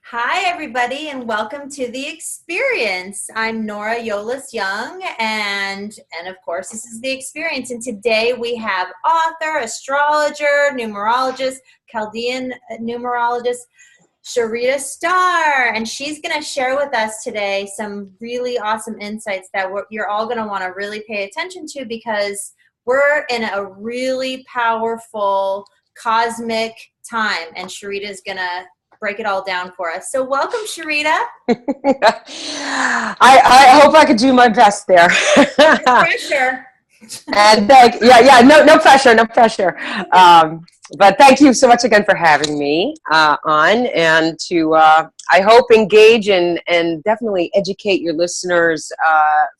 Hi, everybody, and welcome to The Experience. I'm Nora Yolis Young, and of course, this is The Experience. And today we have author, astrologer, numerologist, Chaldean numerologist, Sharita Starr, and she's going to share with us today some really awesome insights that you're all going to want to really pay attention to because we're in a really powerful cosmic time, and Sharita is going to break it all down for us. So welcome, Sharita. I hope I could do my best there. No pressure. And no pressure, no pressure. But thank you so much again for having me on, and to I hope engage and definitely educate your listeners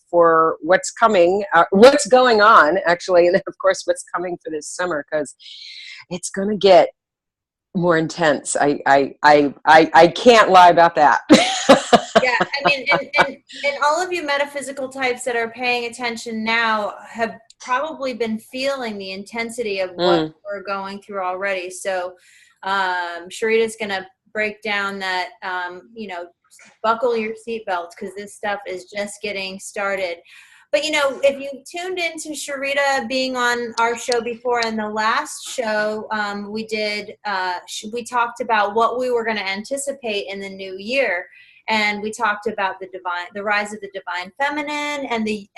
for what's coming, what's going on actually, and of course what's coming for this summer, because it's going to get more intense. I can't lie about that. Yeah, I mean, and all of you metaphysical types that are paying attention now have probably been feeling the intensity of what we're going through already. So Sharita's going to break down that, buckle your seatbelts because this stuff is just getting started. But, if you tuned into Sharita being on our show before, in the last show we talked about what we were going to anticipate in the new year. And we talked about the rise of the divine feminine,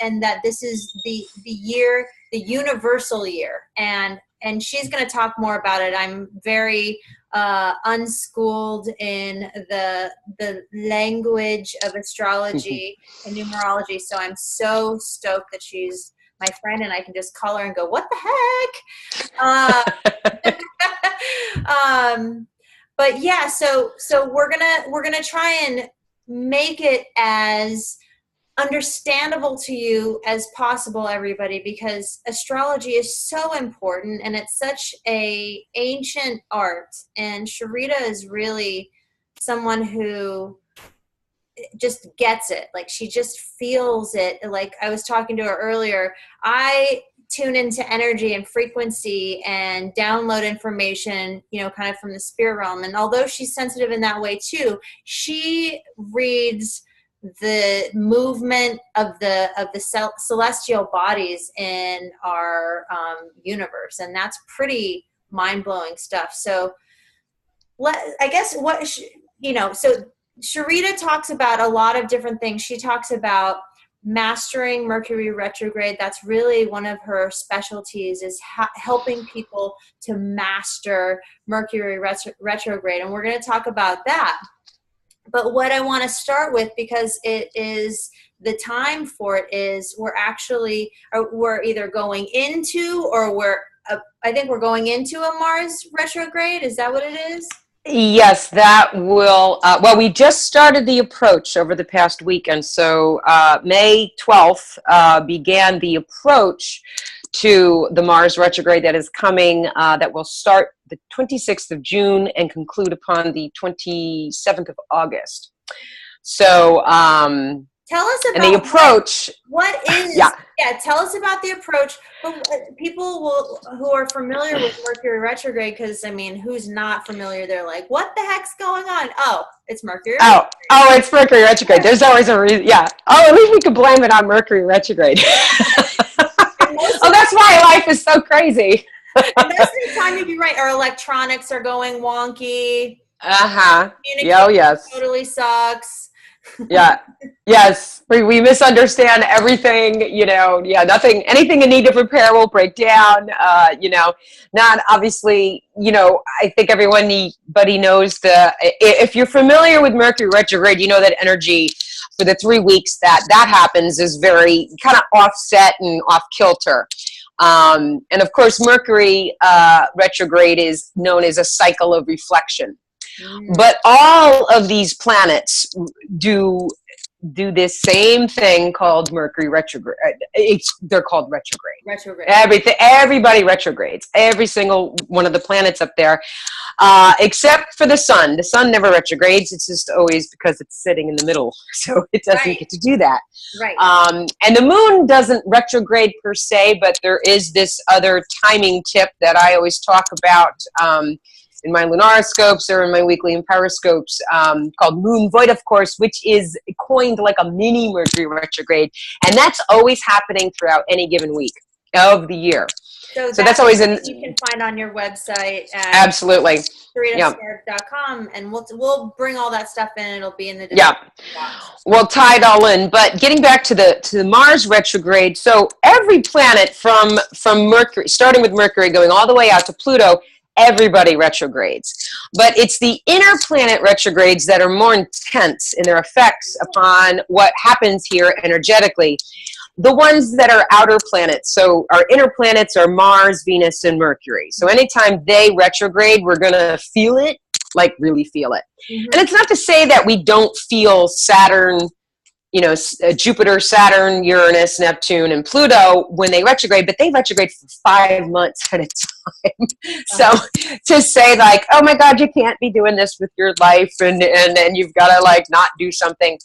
and that this is the year, the universal year. And she's going to talk more about it. I'm very unschooled in the language of astrology and numerology, so I'm so stoked that she's my friend and I can just call her and go, what the heck? But yeah, so we're gonna try and make it as understandable to you as possible, everybody, because astrology is so important and it's such a ancient art, and Sharita is really someone who just gets it. Like, she just feels it. Like I was talking to her earlier, I tune into energy and frequency and download information, kind of from the spirit realm. And although she's sensitive in that way too, she reads the movement of the celestial bodies in our universe, and that's pretty mind-blowing stuff. So I guess so Sharita talks about a lot of different things. She talks about mastering Mercury retrograde. That's really one of her specialties, is helping people to master Mercury retrograde, and we're going to talk about that. But what I want to start with, because it is the time for it, is we're either going into, or I think we're going into a Mars retrograde. Is that what it is? Yes, that will, well, we just started the approach over the past weekend. So May 12th began the approach to the Mars retrograde that is coming, that will start the 26th of June and conclude upon the 27th of August. So, tell us about the approach. What is, tell us about the approach. People who are familiar with Mercury retrograde, because, I mean, who's not familiar? They're like, what the heck's going on? Oh, it's Mercury retrograde. Oh, it's Mercury retrograde. There's always a reason. Yeah. Oh, at least we can blame it on Mercury retrograde. Oh, that's why life is so crazy. And most of the time, you'd be right. Our electronics are going wonky. Yes. Totally sucks. Yeah. Yes. We misunderstand everything, anything in need of repair will break down, not obviously, I think everybody knows if you're familiar with Mercury retrograde, you know that energy for the 3 weeks that happens is very kind of offset and off kilter. And of course, Mercury retrograde is known as a cycle of reflection. But all of these planets do this same thing called Mercury retrograde. They're called retrograde. Everybody retrogrades. Every single one of the planets up there, except for the sun. The sun never retrogrades. It's just always because it's sitting in the middle, so it doesn't get to do that. Right. And the moon doesn't retrograde per se, but there is this other timing tip that I always talk about. in my lunarscopes or in my weekly imperiscopes, called Moon Void, of course, which is coined like a mini Mercury retrograde. And that's always happening throughout any given week of the year. So that's always in. You can find on your website. Absolutely. SharitaStarr.com, and we'll bring all that stuff in. It'll be in the We'll tie it all in. But getting back to the Mars retrograde, so every planet from Mercury, starting with Mercury, going all the way out to Pluto, everybody retrogrades. But it's the inner planet retrogrades that are more intense in their effects upon what happens here energetically. The ones that are outer planets, so our inner planets are Mars, Venus, and Mercury. So anytime they retrograde, we're going to feel it, like really feel it. And it's not to say that we don't feel Saturn, Jupiter, Saturn, Uranus, Neptune, and Pluto when they retrograde, but they retrograde for 5 months at a time. So to say like, oh my God, you can't be doing this with your life and you've got to like not do something.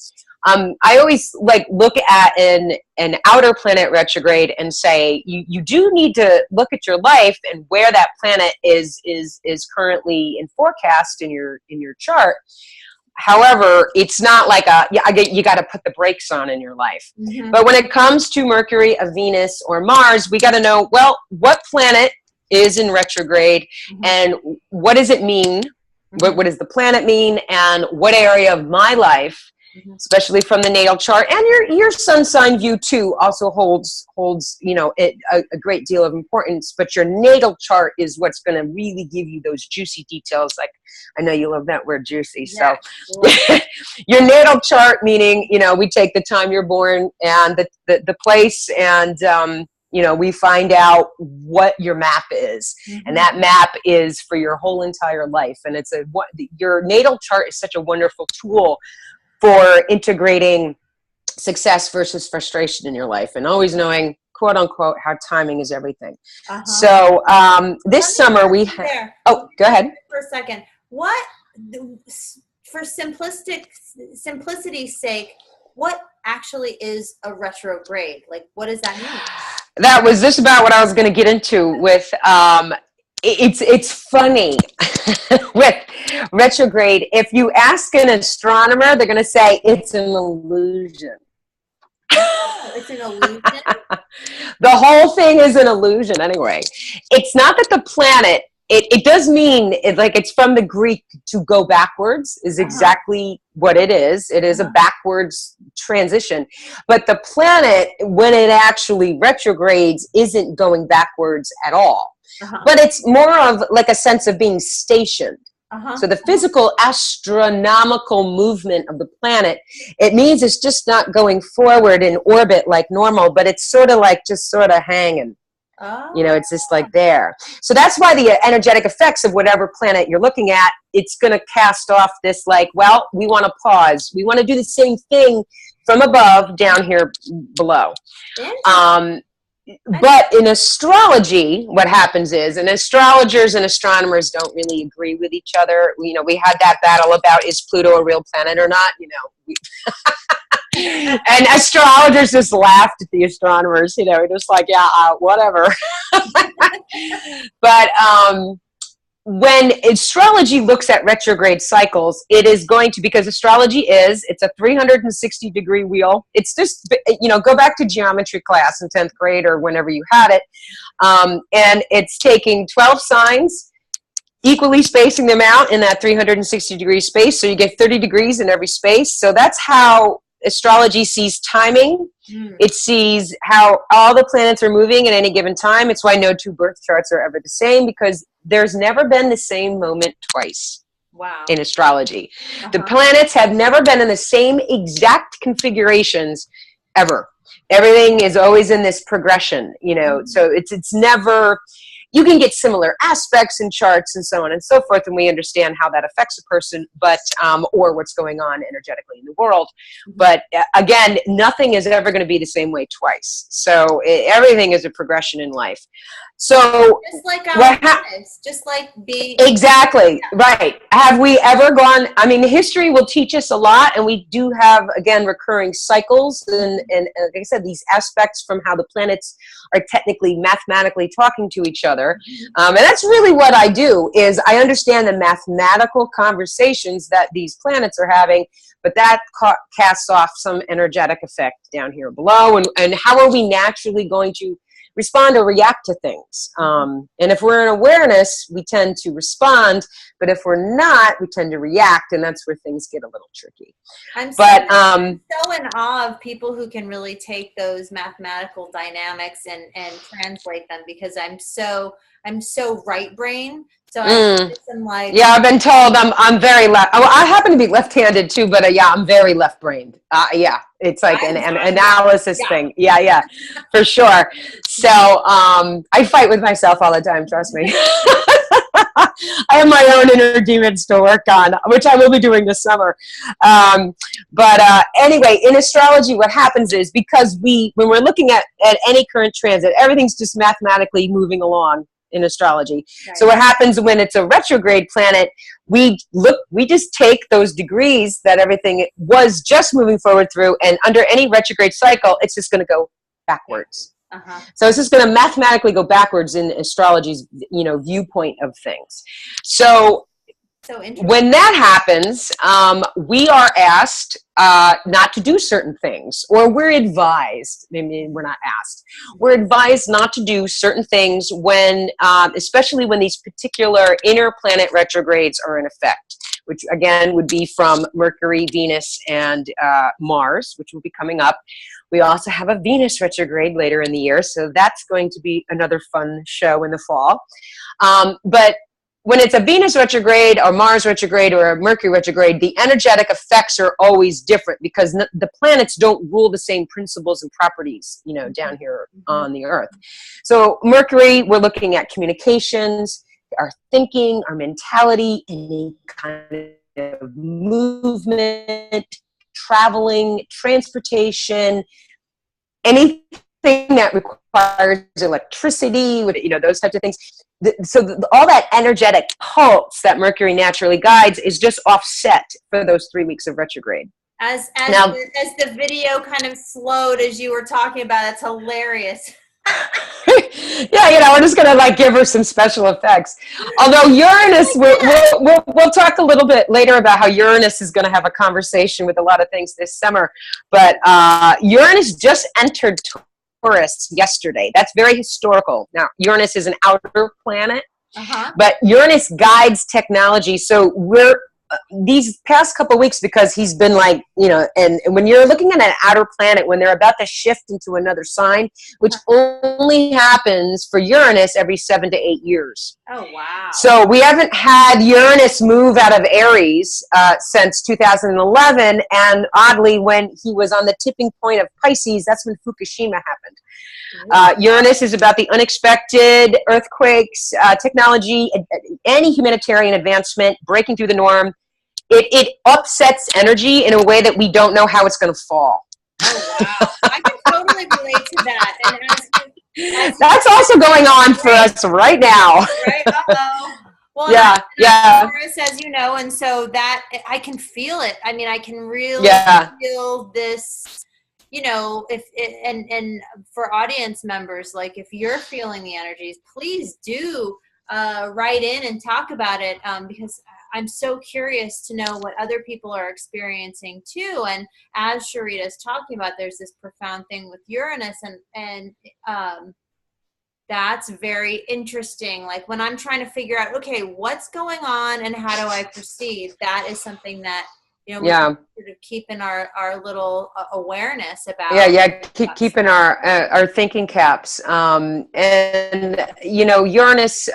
I always like look at an outer planet retrograde and say you do need to look at your life and where that planet is currently in forecast in your chart. However, it's not like you got to put the brakes on in your life. But when it comes to Mercury, a Venus, or Mars, we got to know, well, what planet is in retrograde and what does it mean? What does the planet mean? And what area of my life, especially from the natal chart, and your sun sign view too also holds a great deal of importance, but your natal chart is what's going to really give you those juicy details. Like, I know you love that word juicy. So your natal chart, meaning, we take the time you're born and the place, and we find out what your map is. And that map is for your whole entire life. And your natal chart is such a wonderful tool for integrating success versus frustration in your life, and always knowing, quote unquote, how timing is everything. So this summer we had, go ahead. For a second. What, for simplicity's sake, what actually is a retrograde? Like, what does that mean? That was just about what I was going to get into with, it's funny with retrograde. If you ask an astronomer, they're going to say it's an illusion. It's an illusion? The whole thing is an illusion anyway. It's not that the planet, it does mean, it's from the Greek to go backwards is exactly what it is. It is a backwards transition. But the planet, when it actually retrogrades, isn't going backwards at all. But it's more of like a sense of being stationed. So the physical astronomical movement of the planet, it means it's just not going forward in orbit like normal, but it's sort of like just sort of hanging. It's just like there. So that's why the energetic effects of whatever planet you're looking at, it's going to cast off this like, well, we want to pause. We want to do the same thing from above down here below. But in astrology, what happens is, and astrologers and astronomers don't really agree with each other. We had that battle about, is Pluto a real planet or not? And astrologers just laughed at the astronomers, just like, whatever. But when astrology looks at retrograde cycles, it is going to, because astrology it's a 360 degree wheel. It's just, go back to geometry class in 10th grade or whenever you had it. And it's taking 12 signs, equally spacing them out in that 360 degree space. So you get 30 degrees in every space. So that's how astrology sees timing. It sees how all the planets are moving at any given time. It's why no two birth charts are ever the same, because there's never been the same moment twice. In astrology. The planets have never been in the same exact configurations ever. Everything is always in this progression, so it's never, you can get similar aspects in charts and so on and so forth, and we understand how that affects a person, but or what's going on energetically in the world. But again, nothing is ever going to be the same way twice. So everything is a progression in life. So just like our lives, just like being exactly right. Have we ever gone? I mean, history will teach us a lot, and we do have, again, recurring cycles, and like I said, these aspects from how the planets are technically mathematically talking to each other. other. And that's really what I do, is I understand the mathematical conversations that these planets are having, but that casts off some energetic effect down here below. And how are we naturally going to respond or react to things? And if we're in awareness, we tend to respond, but if we're not, we tend to react, and that's where things get a little tricky. I'm so in awe of people who can really take those mathematical dynamics and translate them, because I'm so right brain. So I'm like, yeah, I've been told I'm very left. Oh, I happen to be left-handed too, but yeah, I'm very left-brained. Yeah, it's like an analysis thing. Yeah, for sure. So I fight with myself all the time. Trust me. I have my own inner demons to work on, which I will be doing this summer. But anyway, in astrology, what happens is, because when we're looking at any current transit, everything's just mathematically moving along in astrology. Right. So what happens when it's a retrograde planet, we just take those degrees that everything was just moving forward through, and under any retrograde cycle, it's just going to go backwards. So it's just going to mathematically go backwards in astrology's, viewpoint of things. So when that happens, we are asked not to do certain things, or we're advised. I mean, we're not asked. We're advised not to do certain things when, especially when these particular inner planet retrogrades are in effect, which again would be from Mercury, Venus, and Mars, which will be coming up. We also have a Venus retrograde later in the year, so that's going to be another fun show in the fall. But when it's a Venus retrograde or Mars retrograde or a Mercury retrograde, the energetic effects are always different, because the planets don't rule the same principles and properties, down here on the Earth. So Mercury, we're looking at communications, our thinking, our mentality, any kind of movement, traveling, transportation, anything that requires electricity, those types of things. So all that energetic pulse that Mercury naturally guides is just offset for those 3 weeks of retrograde. As the video kind of slowed as you were talking about, it's hilarious. Yeah, we're just gonna give her some special effects. Although Uranus, we'll talk a little bit later about how Uranus is going to have a conversation with a lot of things this summer. But Uranus just entered Taurus yesterday. That's very historical. Now, Uranus is an outer planet, but Uranus guides technology. So we're these past couple of weeks, because he's been and when you're looking at an outer planet, when they're about to shift into another sign, which only happens for Uranus every 7 to 8 years. Oh, wow. So we haven't had Uranus move out of Aries since 2011. And oddly, when he was on the tipping point of Pisces, that's when Fukushima happened. Uranus is about the unexpected, earthquakes, technology, any humanitarian advancement, breaking through the norm. It upsets energy in a way that we don't know how it's going to fall. Oh, wow. I can totally relate to that. And that's also going on for us right now. Right? Uh-oh. Well, yeah. Taurus, as you know, and so that I can feel it. I mean, I can really feel this. And for audience members, if you're feeling the energies, please do write in and talk about it, because I'm so curious to know what other people are experiencing too. And as Sharita is talking about, there's this profound thing with Uranus, and that's very interesting. When I'm trying to figure out, okay, what's going on and how do I proceed? That is something that we're sort of keeping our little awareness about. Keeping our thinking caps. And Uranus,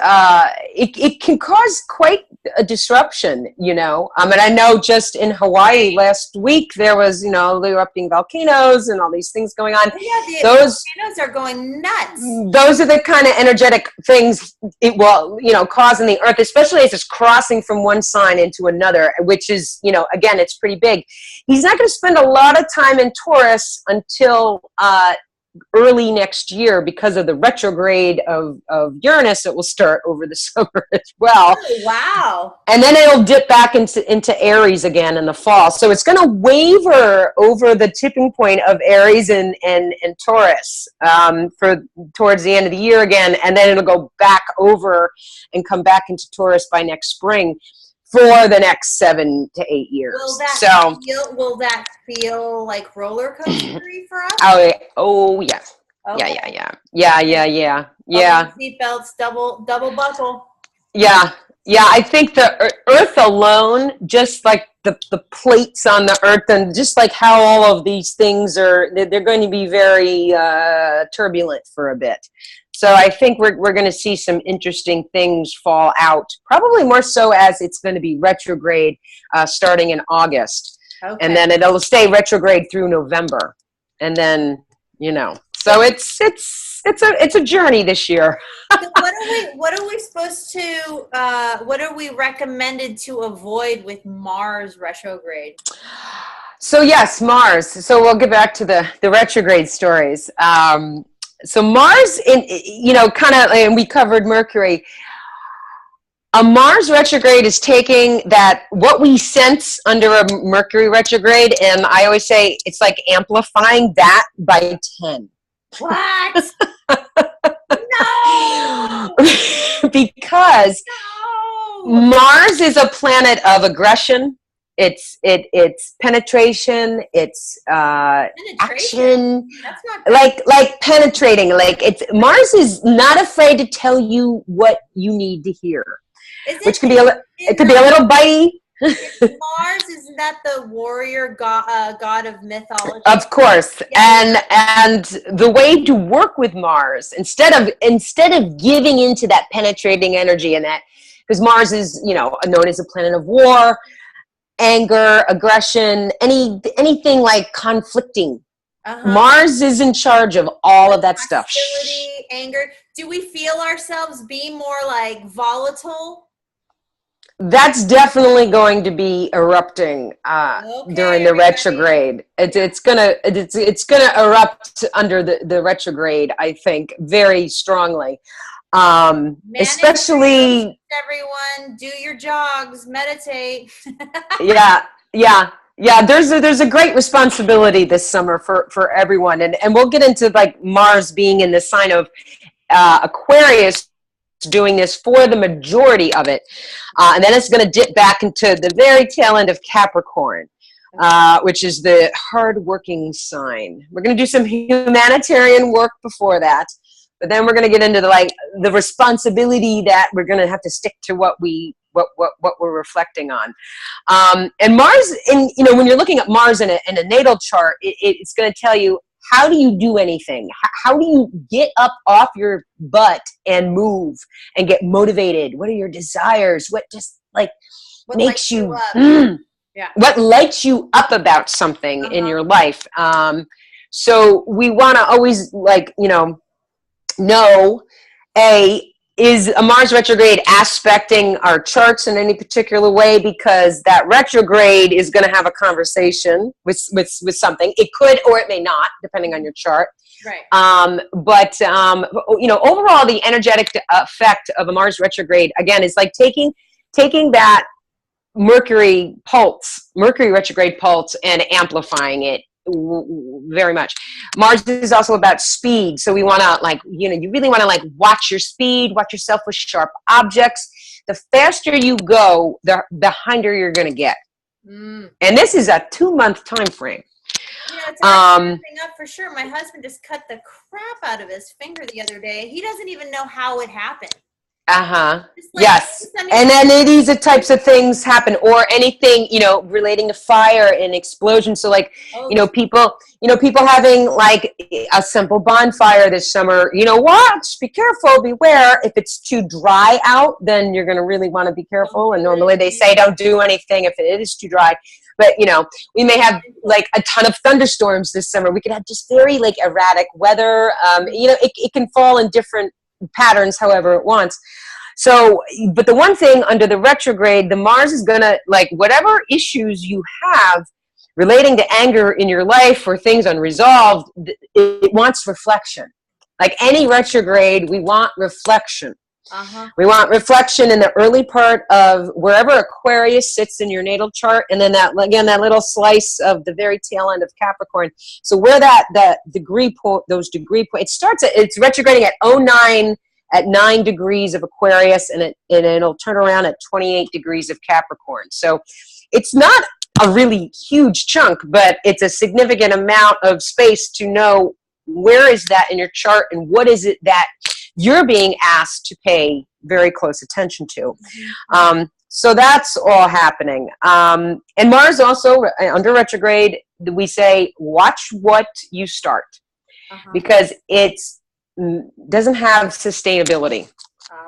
it can cause quite a disruption. I know just in Hawaii last week there was erupting volcanoes and all these things going on. Those volcanoes are going nuts. Those are the kind of energetic things it will cause in the Earth, especially as it's crossing from one sign into another, which is again, it's pretty big. He's not going to spend a lot of time in Taurus until early next year, because of the retrograde of Uranus, it will start over the summer as well. Oh, wow. And then it'll dip back into Aries again in the fall. So it's going to waver over the tipping point of Aries and Taurus for towards the end of the year again. And then it'll go back over and come back into Taurus by next spring for the next 7 to 8 years. Will that feel like roller coastery for us? Oh yeah. Okay. Yeah. Seatbelts, double buckle. Yeah. I think the Earth alone, just like the plates on the Earth, and just like how all of these things they're going to be very turbulent for a bit. So I think we're going to see some interesting things fall out, probably more so as it's going to be retrograde starting in August. Okay. And then it'll stay retrograde through November. And then, so it's a journey this year. So what are we supposed to, what are we recommended to avoid with Mars retrograde? So yes, Mars. So we'll get back to the retrograde stories. So Mars, and we covered Mercury. A Mars retrograde is taking what we sense under a Mercury retrograde, and I always say it's like amplifying that by 10. What? No! Because Mars is a planet of aggression. It's penetration. It's action. That's not like penetrating. Mars is not afraid to tell you what you need to hear, which can be it could be a little bitey. Mars, isn't that the warrior god of mythology? Of course, yeah. and the way to work with Mars instead of giving into that penetrating energy and that, because Mars is known as a planet of war, anger, aggression, anything like conflicting. Mars is in charge of all of that stuff. Hostility, anger. Do we feel ourselves being more like volatile? That's definitely going to be erupting during the retrograde. It's gonna erupt under the retrograde, I think, very strongly. Especially everyone, do your jogs, meditate. Yeah. There's a great responsibility this summer for everyone, and we'll get into like Mars being in the sign of Aquarius, doing this for the majority of it, and then it's going to dip back into the very tail end of Capricorn, which is the hard-working sign. We're going to do some humanitarian work before that. But then we're going to get into the responsibility that we're going to have to stick to what we're reflecting on. And Mars, when you're looking at Mars in a natal chart, it's going to tell you, how do you do anything? How do you get up off your butt and move and get motivated? What are your desires? What just what makes you what lights you up about something in your life? So we want to always know, is a Mars retrograde aspecting our charts in any particular way, because that retrograde is going to have a conversation with something. It could or it may not, depending on your chart. Right. But overall, the energetic effect of a Mars retrograde, again, is like taking that Mercury retrograde pulse, and amplifying it very much. Mars is also about speed, so we want to you really want to watch your speed, watch yourself with sharp objects. The faster you go, the behinder you're going to get. And this is a 2-month time frame. It's up for sure. My husband just cut the crap out of his finger the other day. He doesn't even know how it happened. Yes. And then these are types of things happen, or anything, relating to fire and explosion. So people having a simple bonfire this summer, watch, be careful, beware. If it's too dry out, then you're going to really want to be careful. And normally they say don't do anything if it is too dry. But, we may have a ton of thunderstorms this summer. We could have just very erratic weather. It can fall in different patterns however it wants. So, but the one thing under the retrograde, the Mars is gonna whatever issues you have, relating to anger in your life or things unresolved, it wants reflection. Like any retrograde, we want reflection. We want reflection in the early part of wherever Aquarius sits in your natal chart, and then that little slice of the very tail end of Capricorn. So where that degree point, those degree points, it's retrograding at 09 at 9 degrees of Aquarius, and it'll turn around at 28 degrees of Capricorn. So it's not a really huge chunk, but it's a significant amount of space to know where is that in your chart and what is it that you're being asked to pay very close attention to. So that's all happening. And Mars also, under retrograde, we say, watch what you start, because it doesn't have sustainability,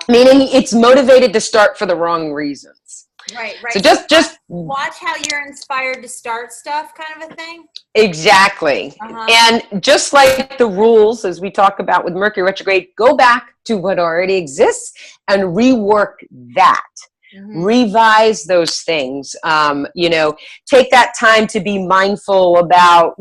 meaning it's motivated to start for the wrong reasons. Right. So just watch how you're inspired to start stuff, kind of a thing. Exactly. And just like the rules, as we talk about with Mercury retrograde, go back to what already exists and rework that. Revise those things. Take that time to be mindful about,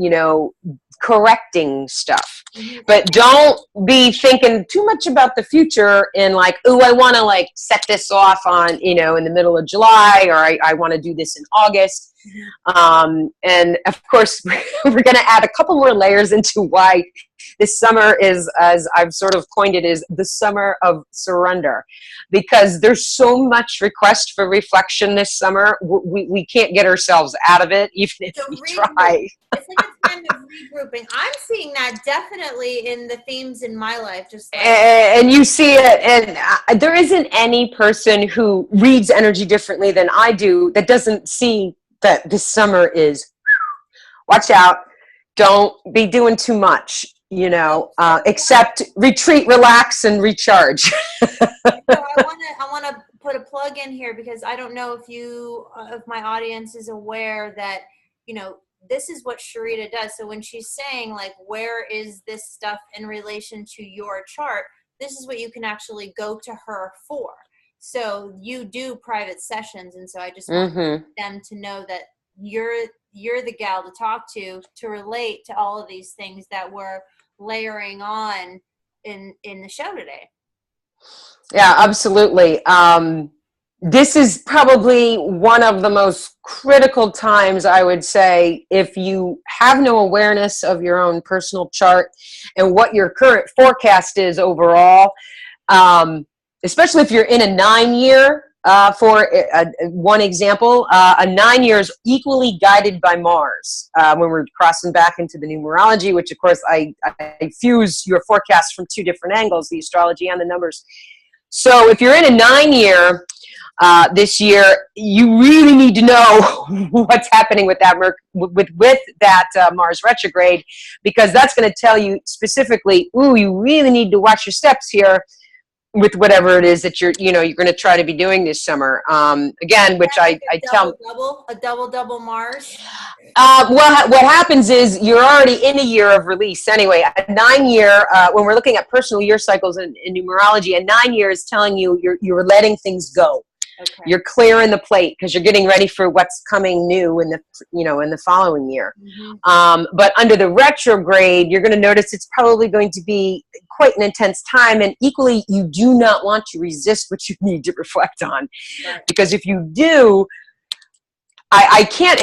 correcting stuff. But don't be thinking too much about the future and like, oh, I want to like set this off on, in the middle of July, or I want to do this in August. And of course, we're going to add a couple more layers into why this summer is, as I've sort of coined it, is the summer of surrender, because there's so much request for reflection this summer. We can't get ourselves out of it, even if we try. It's like a time of regrouping. I'm seeing that definitely in the themes in my life. And you see it, and there isn't any person who reads energy differently than I do that doesn't see that this summer is, watch out, don't be doing too much, except retreat, relax, and recharge. So I want to put a plug in here, because I don't know if my audience is aware that, this is what Sharita does. So when she's saying like, where is this stuff in relation to your chart? This is what you can actually go to her for. So you do private sessions. And so I just want them to know that you're the gal to talk to relate to all of these things that we're layering on in the show today. Yeah, absolutely. This is probably one of the most critical times, I would say, if you have no awareness of your own personal chart and what your current forecast is overall, especially if you're in a 9-year, for one example, a 9 years equally guided by Mars. When we're crossing back into the numerology, which of course I fuse your forecast from two different angles, the astrology and the numbers. So if you're in a 9-year this year, you really need to know what's happening with that Mars retrograde, because that's going to tell you specifically, you really need to watch your steps here with whatever it is that you're going to try to be doing this summer. Again, which I tell a double Mars. What happens is you're already in a year of release anyway. A 9-year, when we're looking at personal year cycles in numerology, a 9 year is telling you you're letting things go. Okay. You're clearing the plate because you're getting ready for what's coming new in the following year. But under the retrograde, you're going to notice it's probably going to be quite an intense time, and equally, you do not want to resist what you need to reflect on, because if you do, I can't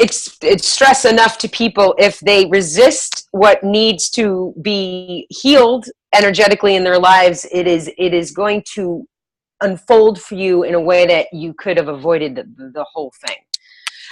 stress enough to people, if they resist what needs to be healed energetically in their lives, it is going to unfold for you in a way that you could have avoided the whole thing.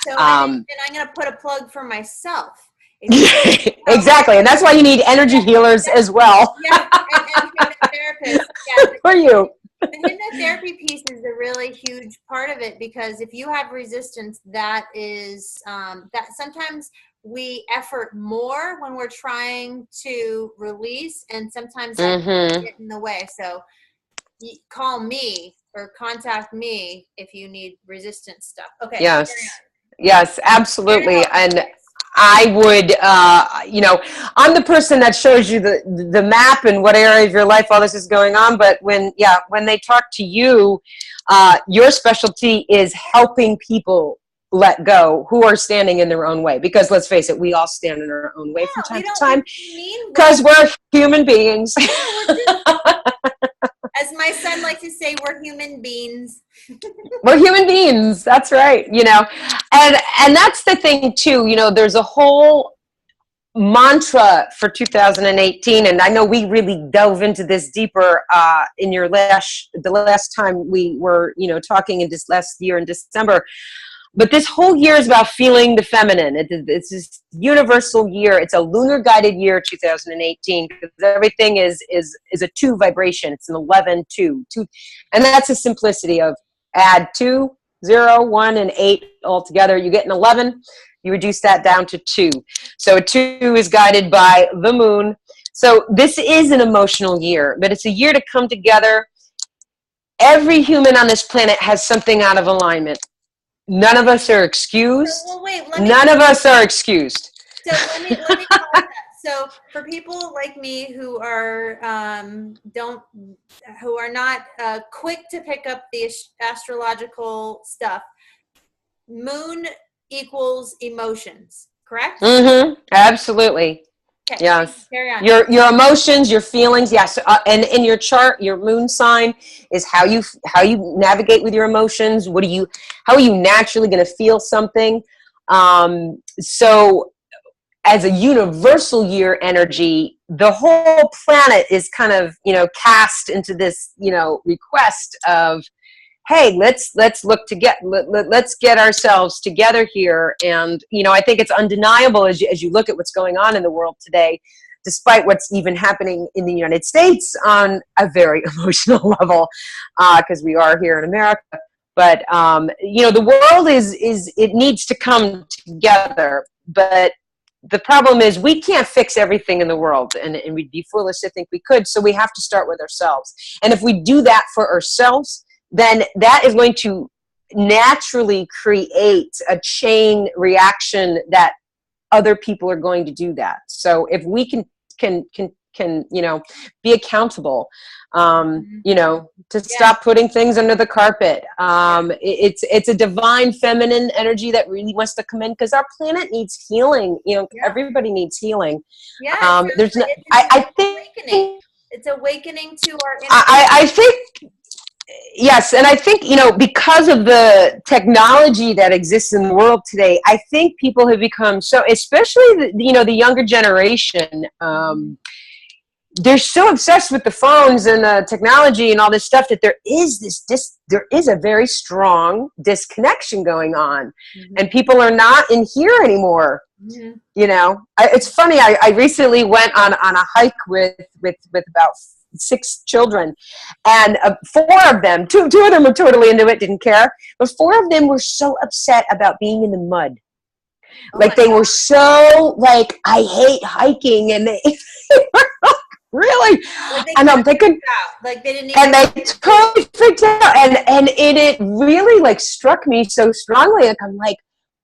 So, and I'm going to put a plug for myself. Exactly, and that's why you need energy healers as well. Yeah, and hypnotherapists. Yeah, for you. The hypnotherapy piece is a really huge part of it, because if you have resistance, that is that sometimes we effort more when we're trying to release, and sometimes that can get in the way. So call me or contact me if you need resistance stuff. Okay. Yes, absolutely. And I would, I'm the person that shows you the map and what area of your life all this is going on. But when they talk to you, your specialty is helping people let go, who are standing in their own way. Because let's face it, we all stand in our own way from time to time because we're human beings. As my son likes to say, we're human beings. We're human beings. That's right. You know, and that's the thing too. You know, there's a whole mantra for 2018, and I know we really dove into this deeper in the last time we were, you know, talking in this last year in December. But this whole year is about feeling the feminine. It's this universal year. It's a lunar guided year, 2018, because everything is a 2 vibration. It's an 11, 2. And that's the simplicity of add 2, 0, 1, and 8 all together. You get an 11. You reduce that down to 2. So 2 is guided by the moon. So this is an emotional year, but it's a year to come together. Every human on this planet has something out of alignment. None of us are excused. None of us are excused. So let me pause that. So for people like me who are not quick to pick up the astrological stuff, moon equals emotions, correct? Mm-hmm. Absolutely. Okay. Yes. Carry on. Your emotions, your feelings, yes. And in your chart, your moon sign is how you navigate with your emotions. How are you naturally going to feel something? So as a universal year energy, the whole planet is kind of, you know, cast into this, you know, request of, hey, let's get ourselves together here. And, you know, I think it's undeniable as you look at what's going on in the world today, despite what's even happening in the United States on a very emotional level, because we are here in America. But, you know, the world it needs to come together. But the problem is we can't fix everything in the world, and we'd be foolish to think we could. So we have to start with ourselves. And if we do that for ourselves, then that is going to naturally create a chain reaction that other people are going to do that. So if we can you know, be accountable, you know, to stop putting things under the carpet. It's a divine feminine energy that really wants to come in because our planet needs healing. You know, everybody needs healing. Yeah, I think it's awakening to our inner I think. Yes, and I think, you know, because of the technology that exists in the world today, I think people have become so, especially the younger generation, they're so obsessed with the phones and the technology and all this stuff that there is a very strong disconnection going on, and people are not in here anymore. You know, it's funny. I recently went on a hike with about 6 children, and 4 of them, two of them were totally into it, didn't care, but 4 of them were so upset about being in the mud. Like they were so like, I hate hiking, and they really, and I'm thinking, like they didn't, and they totally freaked out, and it really like struck me so strongly. Like I'm like,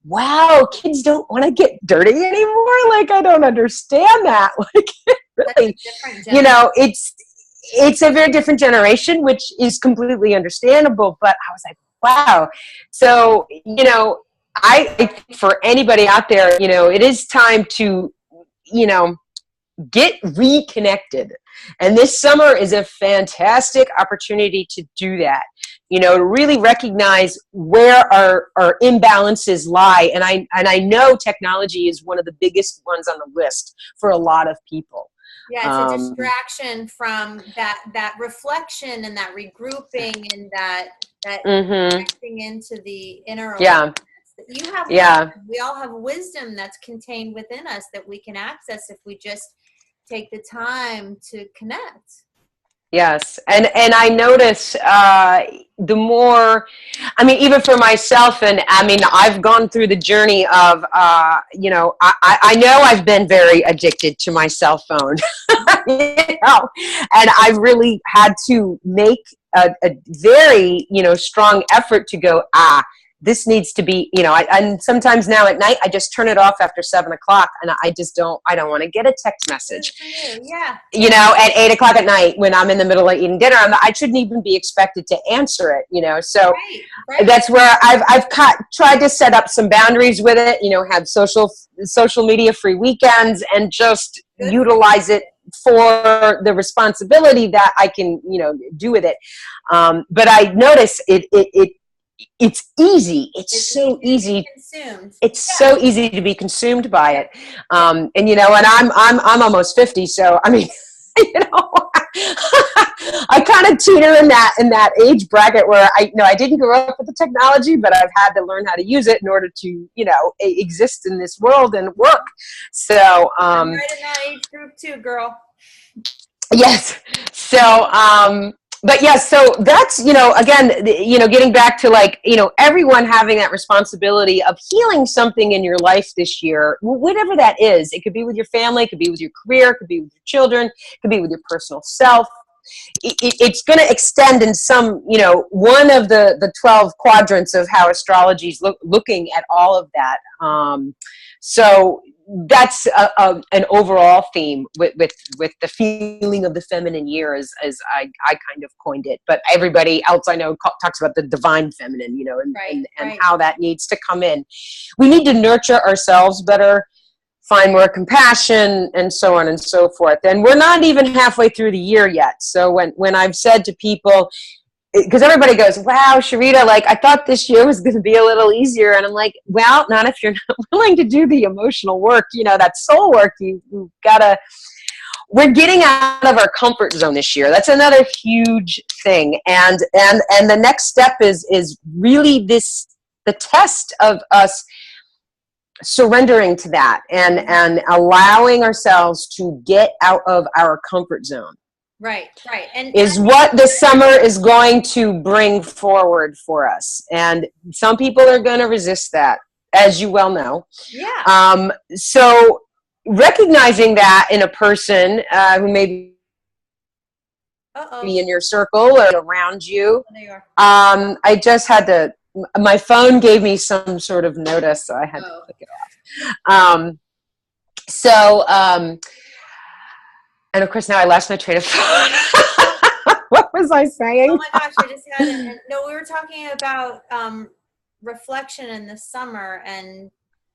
wow, kids don't want to get dirty anymore. Like I don't understand that. Like really, you know, it's a very different generation, which is completely understandable. But I was like, wow. So, you know, I think for anybody out there, you know, it is time to, you know, get reconnected. And this summer is a fantastic opportunity to do that, you know, to really recognize where our imbalances lie. And I know technology is one of the biggest ones on the list for a lot of people. Yeah, it's a distraction from that reflection and that regrouping and that connecting into the inner awareness. You have wisdom. We all have wisdom that's contained within us that we can access if we just take the time to connect. Yes, and I notice the more, I mean, even for myself, and I mean, I've gone through the journey of, you know, I know I've been very addicted to my cell phone, you know, and I really had to make a very, you know, strong effort to go, this needs to be, and sometimes now at night, I just turn it off after 7 o'clock, and I don't want to get a text message. Yeah. At 8 o'clock at night when I'm in the middle of eating dinner, I shouldn't even be expected to answer it, so right. That's where I've tried to set up some boundaries with it, have social media free weekends, and just utilize it for the responsibility that I can, do with it. But I notice it's easy. It's so easy. It's so easy to be consumed by it. And I'm almost 50, so I mean, I kind of teeter in that age bracket where I didn't grow up with the technology, but I've had to learn how to use it in order to, exist in this world and work. So I'm right in that age group too, girl. Yes. So but yes, so that's, again, getting back to everyone having that responsibility of healing something in your life this year, whatever that is. It could be with your family, it could be with your career, it could be with your children, it could be with your personal self. It's going to extend in some, one of the 12 quadrants of how astrology is looking at all of that. So that's an overall theme with the feeling of the feminine year, as I kind of coined it. But everybody else I know talks about the divine feminine, and how that needs to come in. We need to nurture ourselves better, find more compassion, and so on and so forth. And we're not even halfway through the year yet. So when I've said to people, because everybody goes, wow, Sharita, I thought this year was going to be a little easier. And I'm like, well, not if you're not willing to do the emotional work, that soul work. You've got to, we're getting out of our comfort zone this year. That's another huge thing. And the next step is really the test of us surrendering to that and allowing ourselves to get out of our comfort zone. Right. And is what the summer is going to bring forward for us. And some people are going to resist that, as you well know. Yeah. So recognizing that in a person who may be in your circle or around you. There you are. I just had my phone gave me some sort of notice, so I had to click it off. And of course, now I lost my train of thought. What was I saying? Oh my gosh, I just had it. No, we were talking about reflection in the summer, and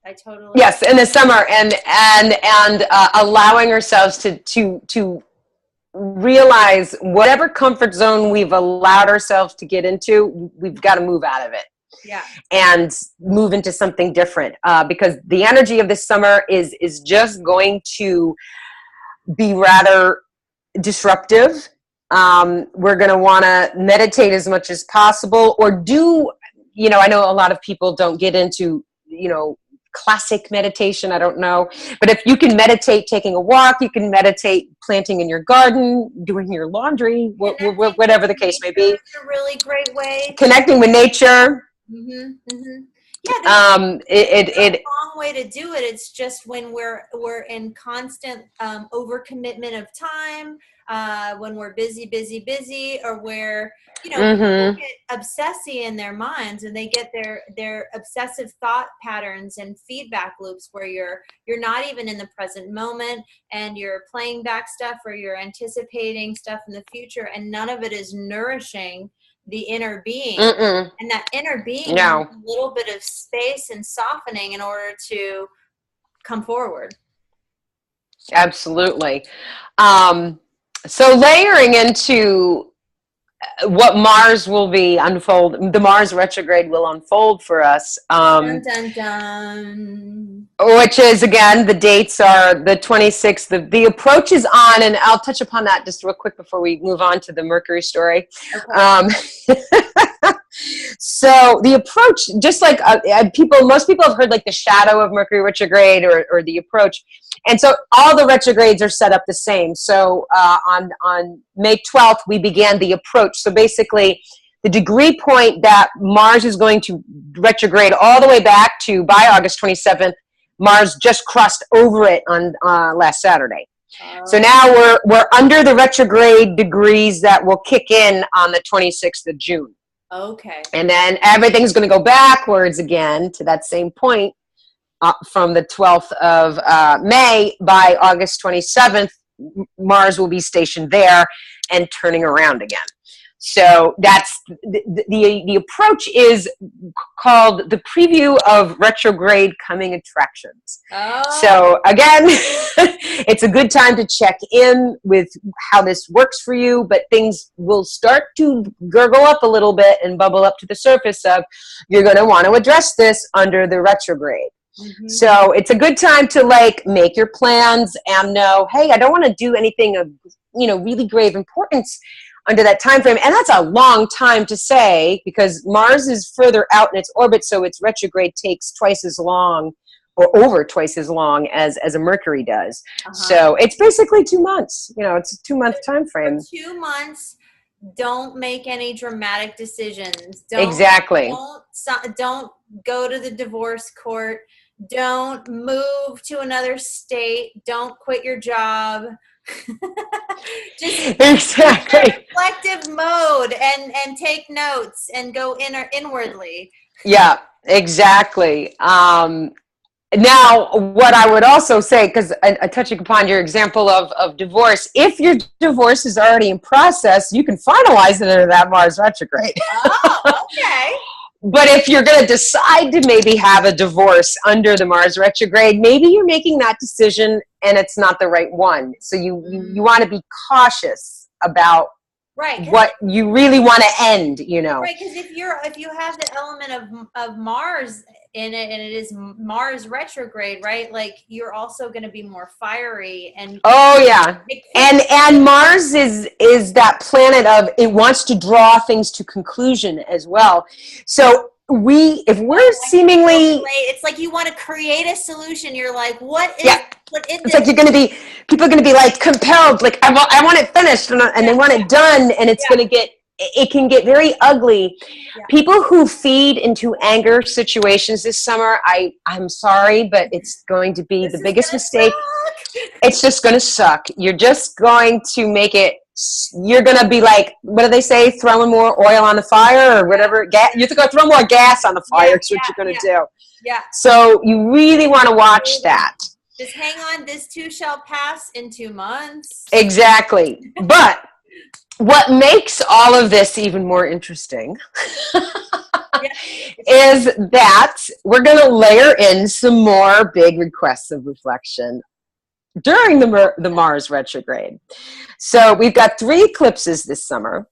I totally. Yes, in the summer, and allowing ourselves to realize whatever comfort zone we've allowed ourselves to get into, we've got to move out of it. Yeah. And move into something different, because the energy of this summer is just going to be rather disruptive. We're going to want to meditate as much as possible, or do, I know a lot of people don't get into, classic meditation. I don't know. But if you can meditate taking a walk, you can meditate planting in your garden, doing your laundry, whatever the case may be. It's a really great way. Connecting with nature. Mm-hmm, mm-hmm. Yeah, there's a long way to do it. It's just when we're in constant overcommitment of time, when we're busy, or where people get obsessive in their minds, and they get their obsessive thought patterns and feedback loops where you're not even in the present moment, and you're playing back stuff, or you're anticipating stuff in the future, and none of it is nourishing the inner being. And that inner being needs a little bit of space and softening in order to come forward. Absolutely. So layering into what Mars will be the Mars retrograde will unfold for us. Dun, dun, dun. Which is, again, the dates are the 26th. The approach is on, and I'll touch upon that just real quick before we move on to the Mercury story. Okay. So the approach, just like most people have heard the shadow of Mercury retrograde or the approach. And so all the retrogrades are set up the same. So on May 12th, we began the approach. So basically, the degree point that Mars is going to retrograde all the way back to by August 27th, Mars just crossed over it on last Saturday. So now we're under the retrograde degrees that will kick in on the 26th of June. Okay. And then everything's going to go backwards again to that same point from the 12th of May. By August 27th, Mars will be stationed there and turning around again. So that's the approach is called the preview of retrograde coming attractions. Oh. So again, it's a good time to check in with how this works for you, but things will start to gurgle up a little bit and bubble up to the surface of you're going to want to address this under the retrograde. Mm-hmm. So it's a good time to like make your plans and know, hey, I don't want to do anything of, really grave importance under that time frame. And that's a long time to say because Mars is further out in its orbit, so its retrograde takes twice as long or over twice as long as a Mercury does. So it's basically 2 months. It's a 2-month time frame. For 2 months, don't make any dramatic decisions. Exactly. Don't go to the divorce court. Don't move to another state. Don't quit your job. Just exactly reflective mode and take notes and go inwardly. Yeah, exactly. Now, what I would also say, because touching upon your example of divorce, if your divorce is already in process, you can finalize it under that Mars retrograde. Oh, okay. But if you're going to decide to maybe have a divorce under the Mars retrograde, maybe you're making that decision and it's not the right one. So you want to be cautious about what you really want to end, Right, because if you have the element of Mars in it and it is Mars retrograde, right? Like you're also going to be more fiery and and Mars is that planet of it wants to draw things to conclusion as well. So if we're seemingly, it's like you want to create a solution. You're like, what is it's like people are going to be like compelled, like I want it finished and they want it done, and it's going to it can get very ugly. Yeah. People who feed into anger situations this summer, I'm sorry, but it's going to be the biggest mistake. It's just going to suck. You're just going to make it, you're going to be like, what do they say? Throwing more oil on the fire or whatever. You have to go throw more gas on the fire. That's what you're going to do. Yeah. So you really want to watch that. Just hang on. This too shall pass in 2 months. Exactly. But what makes all of this even more interesting is that we're going to layer in some more big requests of reflection during the Mars retrograde. So we've got 3 eclipses this summer,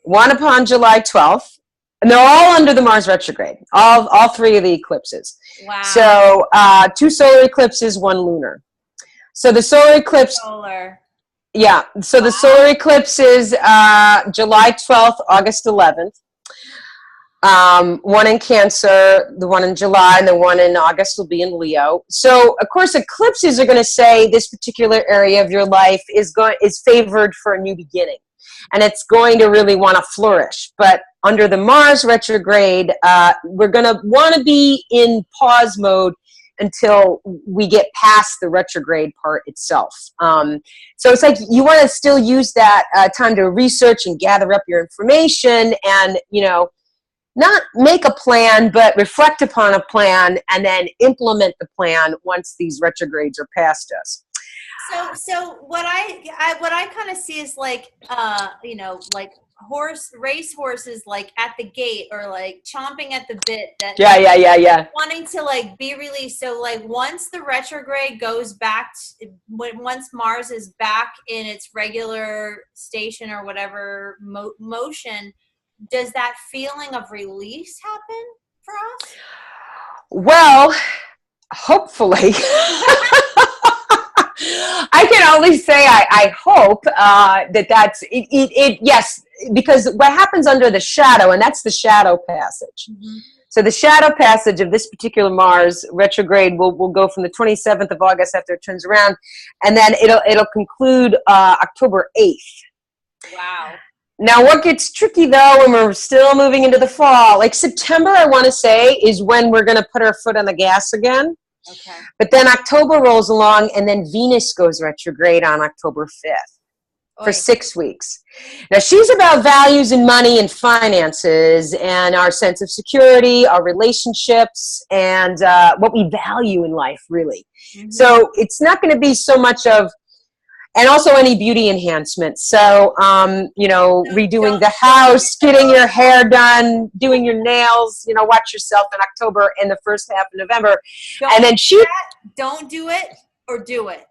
one upon July 12th, and they're all under the Mars retrograde, all 3 of the eclipses. Wow. So 2 solar eclipses, 1 lunar. So the solar eclipse... Yeah, so the solar eclipse is July 12th, August 11th. One in Cancer, the one in July, and the one in August will be in Leo. So, of course, eclipses are going to say this particular area of your life is favored for a new beginning, and it's going to really want to flourish. But under the Mars retrograde, we're going to want to be in pause mode until we get past the retrograde part itself. So it's like you want to still use that time to research and gather up your information and, not make a plan, but reflect upon a plan and then implement the plan once these retrogrades are past us. So what I kind of see is like, like race horses like at the gate or like chomping at the bit that wanting to like be released. So like once the retrograde goes back, once Mars is back in its regular station or whatever motion, does that feeling of release happen for us? Well, hopefully. I can only say I hope that's it. Yes, because what happens under the shadow, and that's the shadow passage. Mm-hmm. So the shadow passage of this particular Mars retrograde will go from the 27th of August after it turns around, and then it'll conclude October 8th. Wow. Now, what gets tricky, though, when we're still moving into the fall, like September, I want to say, is when we're going to put our foot on the gas again. Okay. But then October rolls along, and then Venus goes retrograde on October 5th. for 6 weeks. Now, she's about values and money and finances and our sense of security, our relationships, and what we value in life, really. Mm-hmm. So it's not going to be so much of, and also any beauty enhancements. So, redoing the house, getting your hair done, doing your nails, watch yourself in October and the first half of November. And then don't do it or do it.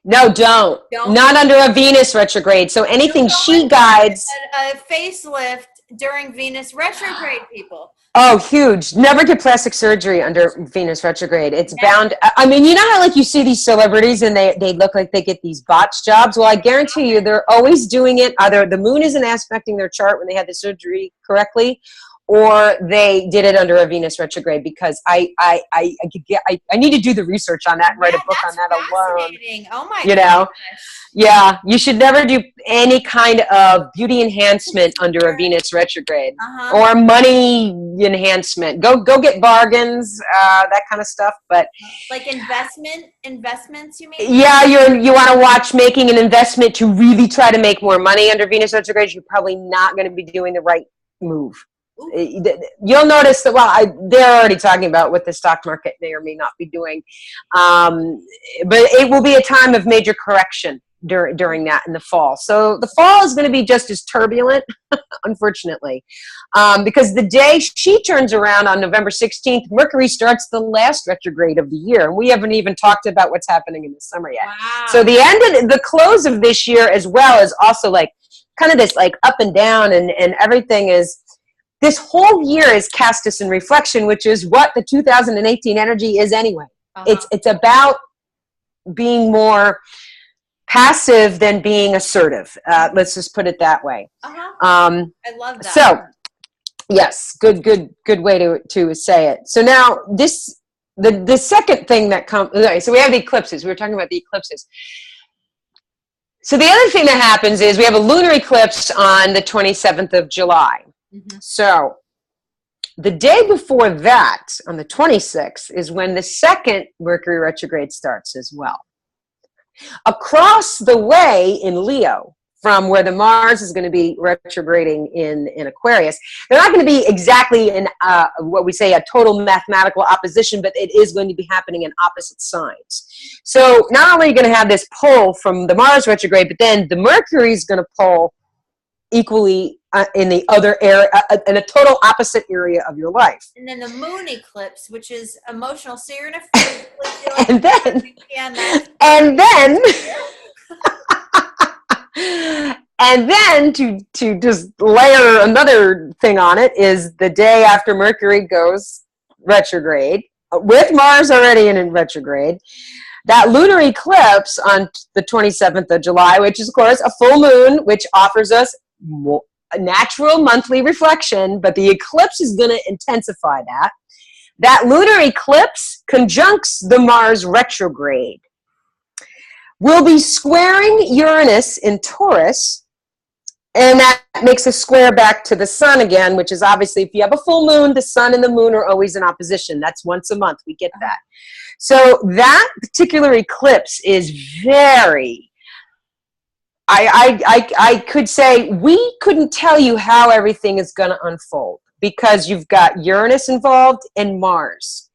No, don't. Not under a Venus retrograde. So anything she guides. A facelift during Venus retrograde, people. Oh, huge. Never get plastic surgery under Venus retrograde. It's bound. I mean, you know how like you see these celebrities and they look like they get these botched jobs? Well, I guarantee you they're always doing it. Either the moon isn't aspecting their chart when they had the surgery correctly, or they did it under a Venus retrograde, because I need to do the research on that and write a book on that alone. Oh my gosh. Yeah, you should never do any kind of beauty enhancement under a Venus retrograde or money enhancement. Go get bargains, that kind of stuff. But like investments, you mean? Yeah, you want to watch making an investment to really try to make more money under Venus retrograde. You're probably not going to be doing the right move. You'll notice that, they're already talking about what the stock market may or may not be doing. But it will be a time of major correction during that in the fall. So the fall is going to be just as turbulent, unfortunately, because the day she turns around on November 16th, Mercury starts the last retrograde of the year. And we haven't even talked about what's happening in the summer yet. Wow. So the close of this year as well is also like kind of this like up and down, and everything is. This whole year is cast us in reflection, which is what the 2018 energy is anyway. It's about being more passive than being assertive. Let's just put it that way. I love that. So, yes, good way to say it. So now the second thing that comes. So we have the eclipses. We were talking about the eclipses. So the other thing that happens is we have a lunar eclipse on the 27th of July. Mm-hmm. So the day before that, on the 26th, is when the second Mercury retrograde starts as well. Across the way in Leo, from where the Mars is going to be retrograding in Aquarius, they're not going to be exactly in what we say a total mathematical opposition, but it is going to be happening in opposite signs. So not only are you going to have this pull from the Mars retrograde, but then the Mercury is going to pull equally in the other area, in a total opposite area of your life. And then the moon eclipse, which is emotional. So you're going to feel and then to just layer another thing on it is the day after Mercury goes retrograde, with Mars already in retrograde, that lunar eclipse on the 27th of July, which is, of course, a full moon, which offers us a natural monthly reflection, but the eclipse is going to intensify that. That lunar eclipse conjuncts the Mars retrograde. We'll be squaring Uranus in Taurus, and that makes a square back to the sun again, which is obviously, if you have a full moon, the sun and the moon are always in opposition. That's once a month. We get that. So that particular eclipse is very... I could say we couldn't tell you how everything is going to unfold, because you've got Uranus involved and Mars.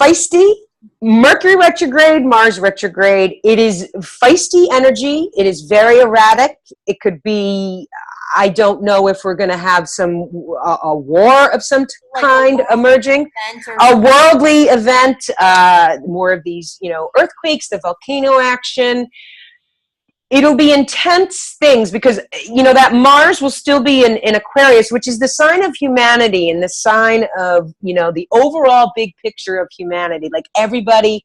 Feisty, Mercury retrograde, Mars retrograde. It is feisty energy. It is very erratic. It could be, I don't know if we're going to have a war of some kind emerging, a worldly event, more of these, earthquakes, the volcano action. It'll be intense things because, that Mars will still be in Aquarius, which is the sign of humanity and the sign of, the overall big picture of humanity. Like everybody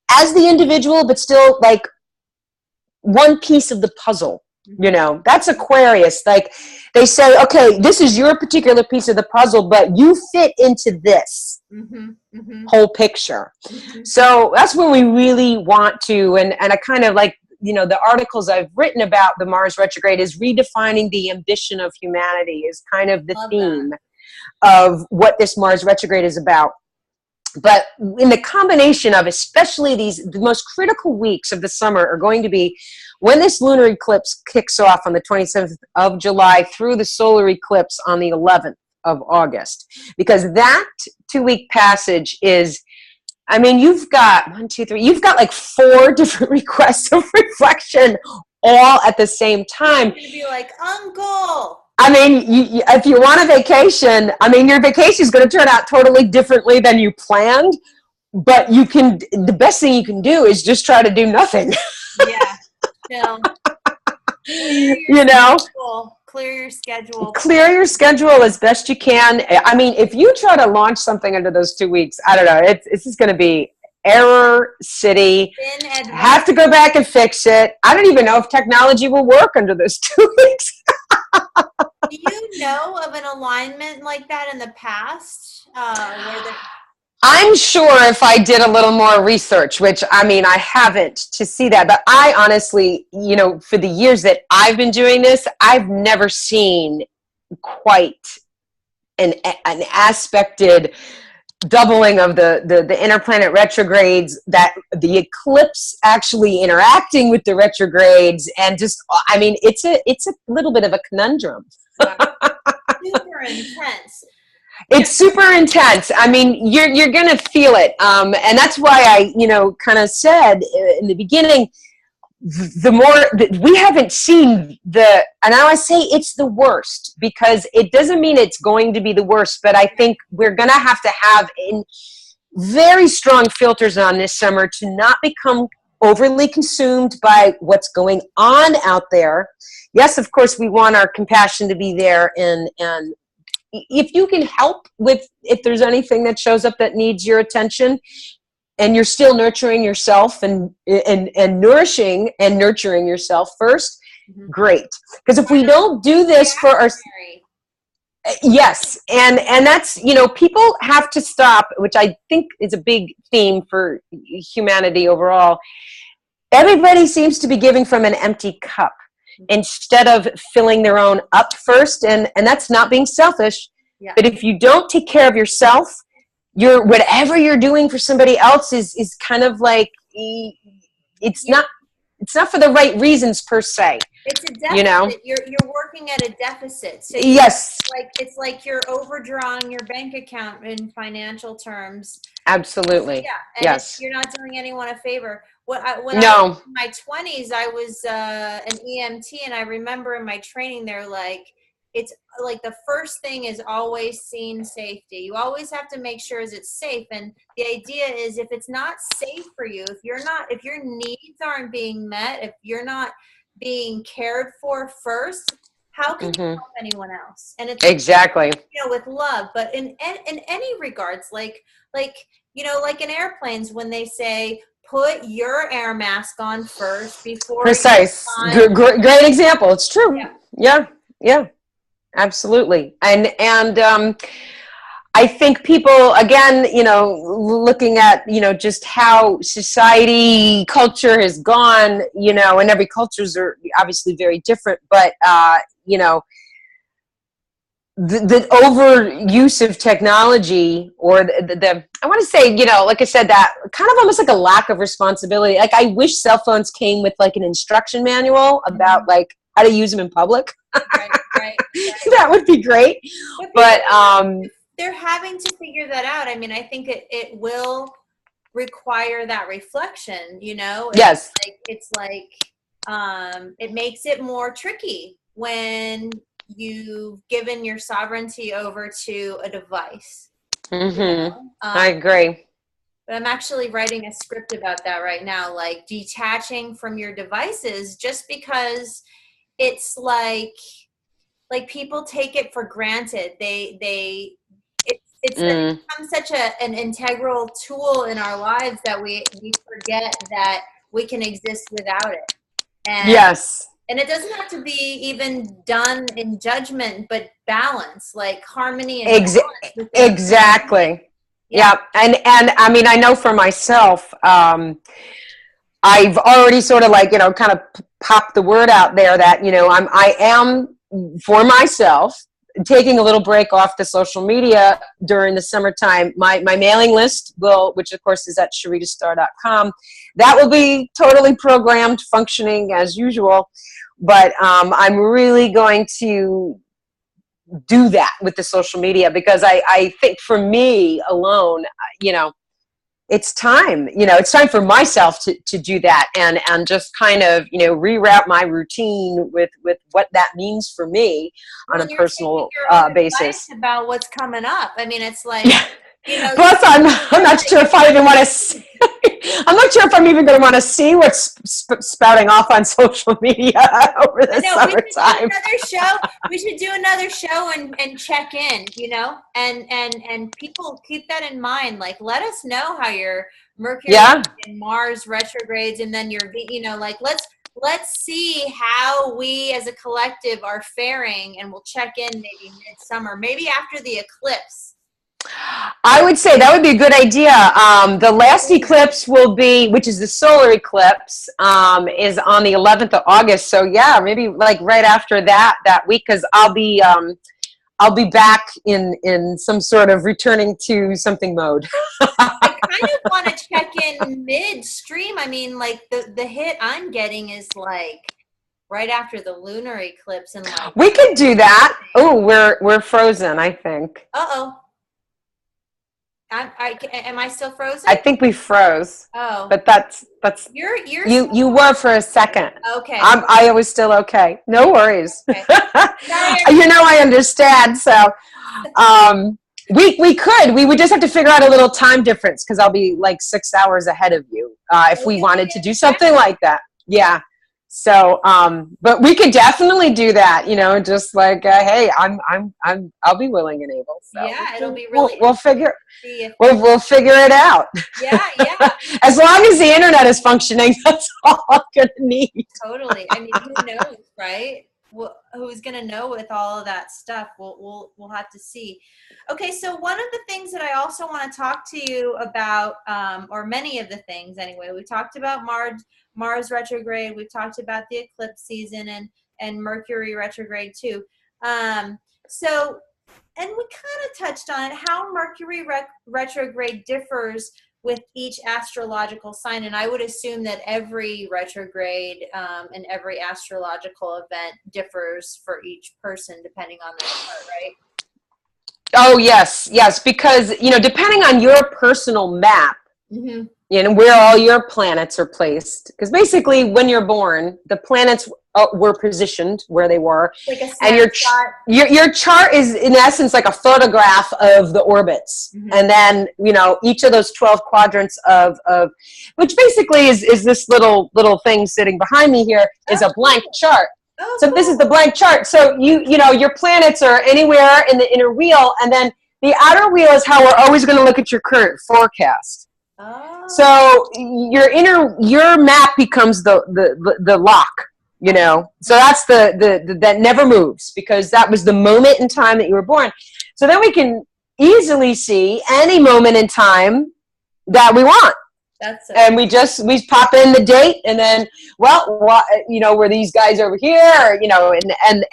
as the individual, but still like one piece of the puzzle. That's Aquarius. Like they say, okay, this is your particular piece of the puzzle, but you fit into this whole picture. Mm-hmm. So that's where we really want to, and I kind of like, the articles I've written about the Mars retrograde is redefining the ambition of humanity is kind of the theme of what this Mars retrograde is about. But in the combination of, especially the most critical weeks of the summer are going to be when this lunar eclipse kicks off on the 27th of July through the solar eclipse on the 11th of August. Because that 2-week passage is, I mean, you've got you've got like 4 different requests of reflection all at the same time. You're going to be like, Uncle. I mean, if you want a vacation, I mean, your vacation is going to turn out totally differently than you planned. But the best thing you can do is just try to do nothing. Yeah. No. Clear your schedule. Clear your schedule as best you can. I mean, if you try to launch something under those 2 weeks, I don't know, it's just going to be error city. Have to go back and fix it. I don't even know if technology will work under those 2 weeks. Do you know of an alignment like that in the past? I'm sure if I did a little more research, which I mean, I haven't to see that, but I honestly, for the years that I've been doing this, I've never seen quite an aspected doubling of the interplanet retrogrades, that the eclipse actually interacting with the retrogrades, and just, I mean, it's a little bit of a conundrum. Super intense. It's super intense. I mean, you're going to feel it. And that's why I, kind of said in the beginning, the more we haven't seen and now I say it's the worst, because it doesn't mean it's going to be the worst, but I think we're going to have very strong filters on this summer to not become overly consumed by what's going on out there. Yes, of course, we want our compassion to be there, and if you can help with, if there's anything that shows up that needs your attention, and you're still nurturing yourself and nourishing and nurturing yourself first, great. Because if we don't do this for our, yes, and that's, people have to stop, which I think is a big theme for humanity overall. Everybody seems to be giving from an empty cup instead of filling their own up first, and that's not being selfish. Yeah. But if you don't take care of yourself, whatever you're doing for somebody else is kind of like, it's not for the right reasons per se. It's a deficit. You're working at a deficit. So yes. It's like you're overdrawing your bank account in financial terms. Absolutely. Yeah. And yes. You're not doing anyone a favor. When no. I was in my 20s, I was an EMT, and I remember in my training, they're like, it's like the first thing is always scene safety. You always have to make sure it's safe. And the idea is, if it's not safe for you, if your needs aren't being met, if you're not being cared for first, how can you help anyone else? And it's exactly, with love, but in any regards, like in airplanes, when they say, put your air mask on first before. Precise. Great example. It's true. Yeah. Absolutely. And I think people, again, looking at, just how society, culture has gone, and every cultures are obviously very different, but, the overuse of technology, or I want to say, like I said, that kind of almost like a lack of responsibility. Like, I wish cell phones came with like an instruction manual about like how to use them in public. Right. That would be great. But they're having to figure that out. I mean, I think it will require that reflection, Yes. It's like it makes it more tricky when you've given your sovereignty over to a device. I agree. But I'm actually writing a script about that right now, like detaching from your devices, just because it's like people take it for granted. It's become such an integral tool in our lives that we forget that we can exist without it. And yes. And it doesn't have to be even done in judgment, but balance, like harmony and balance. Exactly. Yeah. And I mean, I know for myself, I've already sort of like, kind of popped the word out there that, I am for myself, taking a little break off the social media during the summertime. My mailing list will, which of course is at sharitastarr.com, that will be totally programmed, functioning as usual. But I'm really going to do that with the social media, because I think for me alone, it's time, it's time for myself to do that and just kind of, reroute my routine with what that means for me on a personal basis. About what's coming up. I mean, it's like, Plus, I'm not sure if I even want to see, I'm not sure if I'm even going to want to see what's spouting off on social media over the summertime. We should do another show and check in, and people keep that in mind. Like, let us know how your Mercury and Mars retrogrades, and then your, let's see how we as a collective are faring, and we'll check in maybe midsummer, maybe after the eclipse. I would say that would be a good idea. The last eclipse will be, which is the solar eclipse, is on the 11th of August. So yeah, maybe like right after that week, because I'll be back in some sort of returning to something mode. I kind of want to check in midstream. I mean, like the hit I'm getting is like right after the lunar eclipse, and like we could do that. Oh, we're frozen, I think. Uh-oh. Am I still frozen? I think we froze. Oh, but that's you were for a second. Okay. I was still okay. No worries. Okay. I understand. So, we would just have to figure out a little time difference, because I'll be like 6 hours ahead of you if we wanted to do something like that. Yeah. So, but we could definitely do that, just like, hey, I'll be willing and able. So yeah, it'll be really, we'll figure it out. Yeah. As long as the internet is functioning, that's all I'm going to need. Totally. I mean, who knows, right? Who's going to know with all of that stuff? We'll have to see. Okay. So one of the things that I also want to talk to you about, or many of the things anyway, we talked about Mars retrograde. We've talked about the eclipse season and Mercury retrograde too. So, and we kind of touched on it, how Mercury retrograde differs with each astrological sign. And I would assume that every retrograde and every astrological event differs for each person depending on their chart, right? Oh, yes, because, depending on your personal map, mm-hmm. Where all your planets are placed, because basically when you're born, the planets were positioned where they were, like and your chart is in essence like a photograph of the orbits, mm-hmm. and then each of those 12 quadrants of which basically is this little thing sitting behind me here is a blank chart. Oh, so cool. This is the blank chart. So your planets are anywhere in the inner wheel, and then the outer wheel is how we're always going to look at your current forecast. Oh. So your map becomes the lock, So that's the that never moves, because that was the moment in time that you were born. So then we can easily see any moment in time that we want. That's it. And we pop in the date, and then were these guys over here,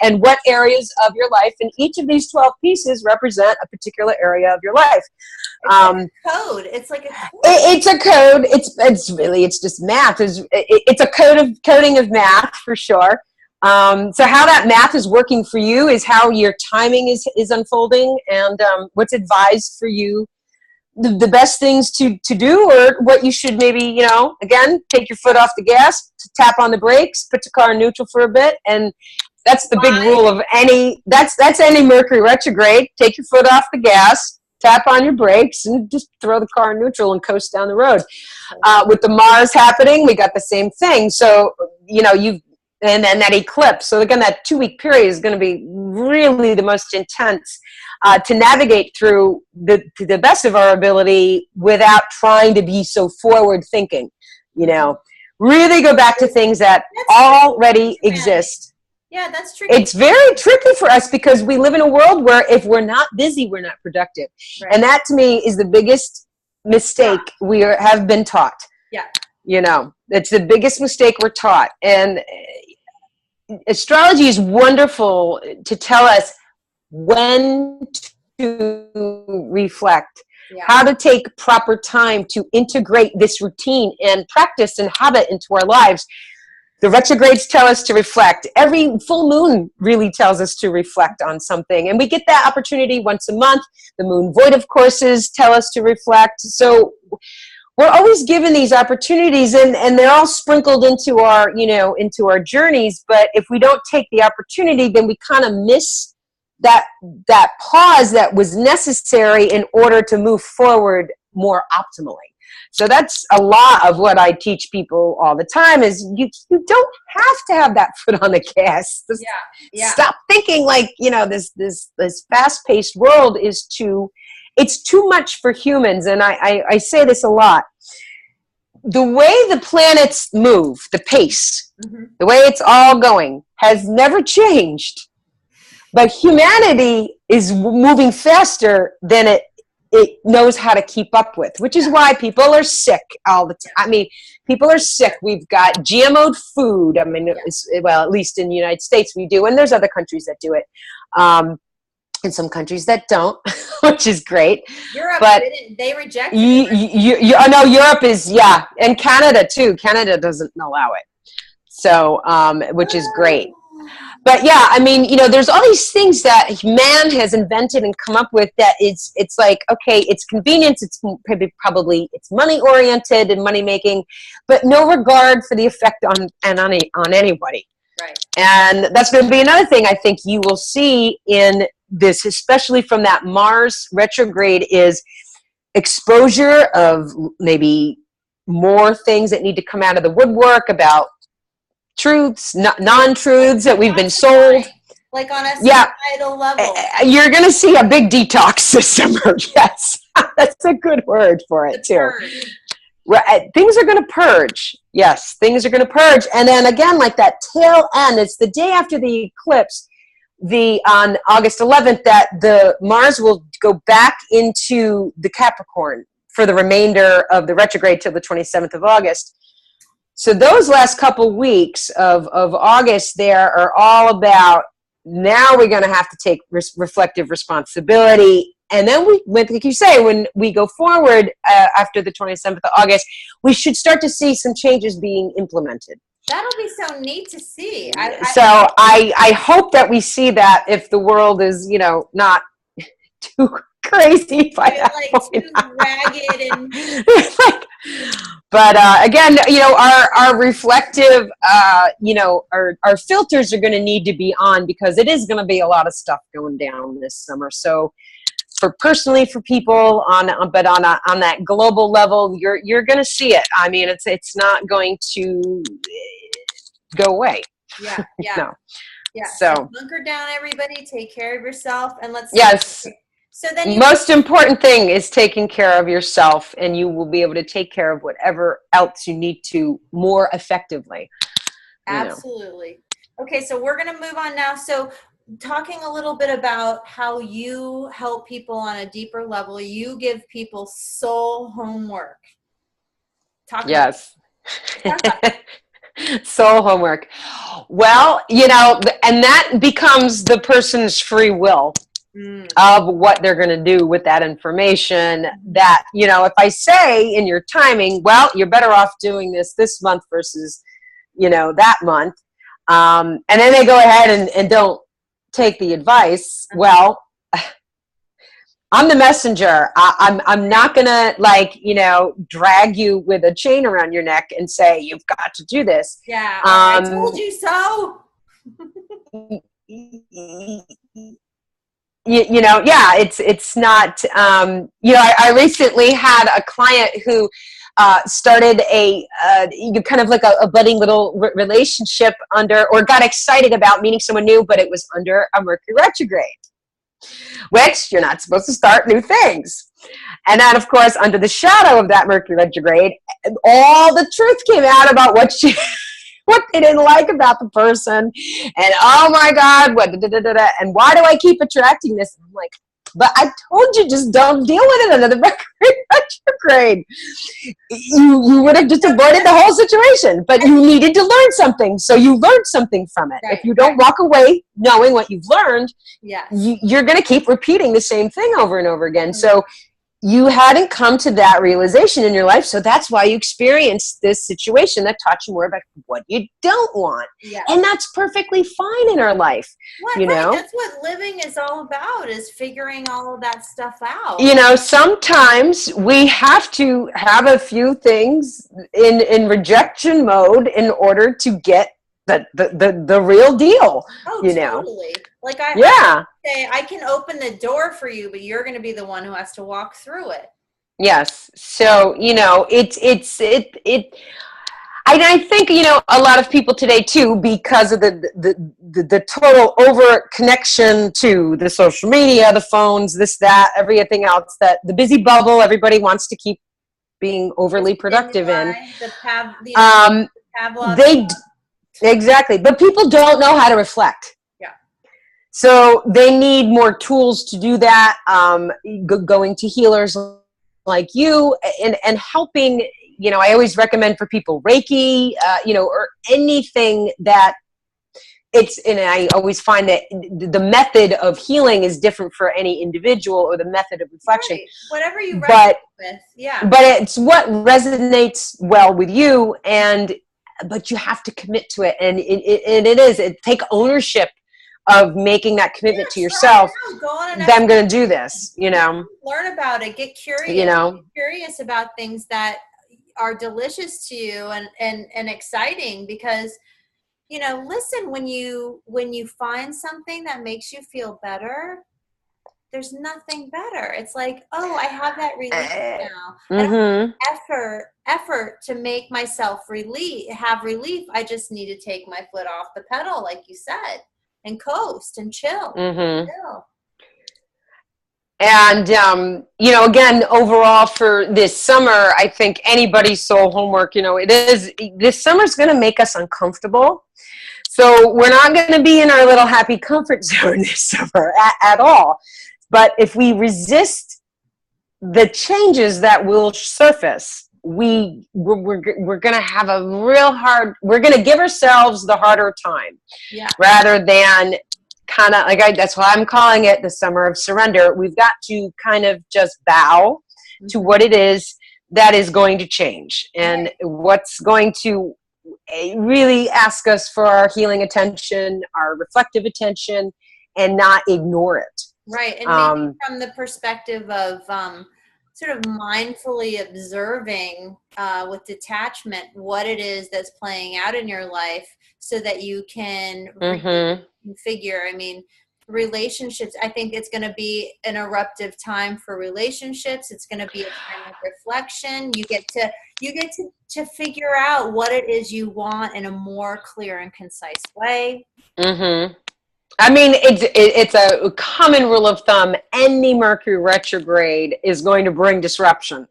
and what areas of your life, and each of these 12 pieces represent a particular area of your life. It's like a code. It's like a code. It's a code. It's just math. It's a coding of math for sure. So how that math is working for you is how your timing is unfolding, and what's advised for you. The best things to do, or what you should maybe, again, take your foot off the gas, tap on the brakes, put the car in neutral for a bit. And that's the big rule of that's any Mercury retrograde. Take your foot off the gas, tap on your brakes, and just throw the car in neutral and coast down the road. With the Mars happening, we got the same thing. So, and then that eclipse. So again, that 2-week period is going to be really the most intense to navigate through to the best of our ability without trying to be so forward thinking, really go back to things that already exist. Yeah, that's tricky. It's very tricky for us because we live in a world where if we're not busy, we're not productive. Right. And that to me is the biggest mistake we have been taught. Yeah. It's the biggest mistake we're taught. And astrology is wonderful to tell us when to reflect, how to take proper time to integrate this routine and practice and habit into our lives. The retrogrades tell us to reflect. Every full moon really tells us to reflect on something. And we get that opportunity once a month. The moon void courses tell us to reflect. So we're always given these opportunities, and they're all sprinkled into our, into our journeys. But if we don't take the opportunity, then we kind of miss that pause that was necessary in order to move forward more optimally. So that's a lot of what I teach people all the time is you don't have to have that foot on the gas. Stop thinking like, this fast-paced world it's too much for humans. And I say this a lot. The way the planets move, the pace, the way it's all going has never changed. But humanity is moving faster than it knows how to keep up with, which is why people are sick all the time. I mean, people are sick. We've got GMO'd food. I mean, well, at least in the United States we do, and there's other countries that do it. And some countries that don't, which is great. Europe, but they reject it. I know Europe is, and Canada too. Canada doesn't allow it. So, which is great. But yeah, I mean, there's all these things that man has invented and come up with that it's like, okay, it's convenience, it's probably it's money oriented and money making, but no regard for the effect on anybody. Right. And that's going to be another thing I think you will see in this, especially from that Mars retrograde, is exposure of maybe more things that need to come out of the woodwork about truths, non-truths that we've been sold. Like on a societal level. You're going to see a big detox this summer. Yes. That's a good word for it too. Right. Things are going to purge. Yes, things are going to purge. And then again, like that tail end, it's the day after the eclipse, on August 11th, that the Mars will go back into the Capricorn for the remainder of the retrograde till the 27th of August. So those last couple weeks of August there are all about, now we're going to have to take reflective responsibility. And then like you say, when we go forward after the 27th of August, we should start to see some changes being implemented. That'll be so neat to see. I hope that we see that if the world is, not too crazy by that point. Too ragged and... But again, our reflective, our filters are going to need to be on, because it is going to be a lot of stuff going down this summer. So, for people but on that global level, you're going to see it. I mean, it's not going to go away. Yeah. No. Yeah. So bunker down, everybody. Take care of yourself, and let's. Yes. So then most important thing is taking care of yourself, and you will be able to take care of whatever else you need to more effectively. Absolutely. Okay, so we're going to move on now. So talking a little bit about how you help people on a deeper level, you give people soul homework. Yes. Soul homework. Well, and that becomes the person's free will. Of what they're going to do with that information. That, if I say in your timing, well, you're better off doing this month versus, that month. And then they go ahead and don't take the advice. Well, I'm the messenger. I'm not going to drag you with a chain around your neck and say, you've got to do this. Yeah. I told you so. It's not, I recently had a client who started a kind of like a budding little relationship or got excited about meeting someone new, but it was under a Mercury retrograde, which you're not supposed to start new things. And then, of course, under the shadow of that Mercury retrograde, all the truth came out about what they didn't like about the person, and oh my God, and why do I keep attracting this? And I'm like, But I told you, just don't deal with it under the Mercury retrograde. You would have just avoided the whole situation, but you needed to learn something. So you learned something from it. If you don't walk away knowing what you've learned, you're going to keep repeating the same thing over and over again. So you hadn't come to that realization in your life. So that's why you experienced this situation that taught you more about what you don't want. And that's perfectly fine in our life. You know, that's what living is all about, is figuring all of that stuff out. You know, sometimes we have to have a few things in rejection mode in order to get the real deal. You know, like I say, I can open the door for you, but you're going to be the one who has to walk through it. Yes. So, you know, I think, you know, a lot of people today too, because of the total over connection to the social media, the phones, this, that, everything else, that the busy bubble everybody wants to keep being overly productive in. Exactly. But people don't know how to reflect. So they need more tools to do that. Going to healers like you and helping, you know, I always recommend for people Reiki, you know, or anything that and I always find that the method of healing is different for any individual, or the method of reflection. Whatever you resonate with. But it's what resonates well with you, but you have to commit to it. And it take ownership of making that commitment to yourself. I'm going to do this, you know. Learn about it. Get curious. You know, get curious about things that are delicious to you and exciting, because, you know, listen, when you find something that makes you feel better, there's nothing better. It's like, oh, I have that relief now. I don't have effort to make myself have relief. I just need to take my foot off the pedal, like you said, and coast and chill. And, you know, again, overall for this summer, I think anybody's soul homework, you know, this summer's going to make us uncomfortable. So we're not going to be in our little happy comfort zone this summer at all. But if we resist the changes that will surface, we're going to have we're going to give ourselves the harder time, rather than kind of that's why I'm calling it the summer of surrender. We've got to kind of just bow to what it is that is going to change, and what's going to really ask us for our healing attention, our reflective attention, and not ignore it. Right. And maybe from the perspective of sort of mindfully observing with detachment what it is that's playing out in your life, so that you can configure. I mean, relationships, I think it's going to be an eruptive time for relationships. It's going to be a time of reflection. You get to figure out what it is you want in a more clear and concise way. I mean, it's a common rule of thumb. Any Mercury retrograde is going to bring disruption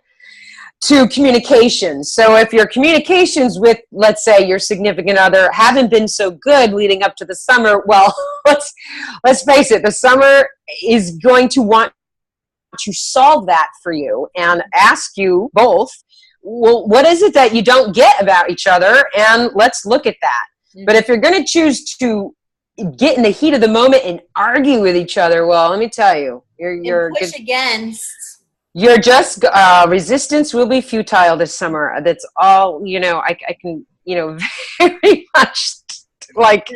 to communication. So if your communications with, let's say, your significant other haven't been so good leading up to the summer, well, let's face it, the summer is going to want to solve that for you and ask you both, well, what is it that you don't get about each other? And let's look at that. But if you're going to choose to get in the heat of the moment and argue with each other, well, let me tell you, you're push against. You're just resistance will be futile this summer. That's all, you know. I can, you know, very much like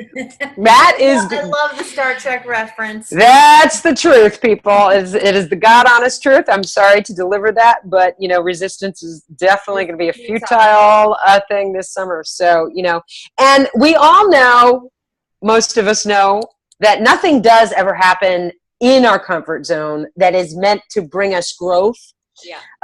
that is. I love the Star Trek reference. That's the truth, people. It is the God honest truth. I'm sorry to deliver that, but you know, resistance is definitely going to be a futile thing this summer. So, you know, and we all know, most of us know, that nothing does ever happen in our comfort zone that is meant to bring us growth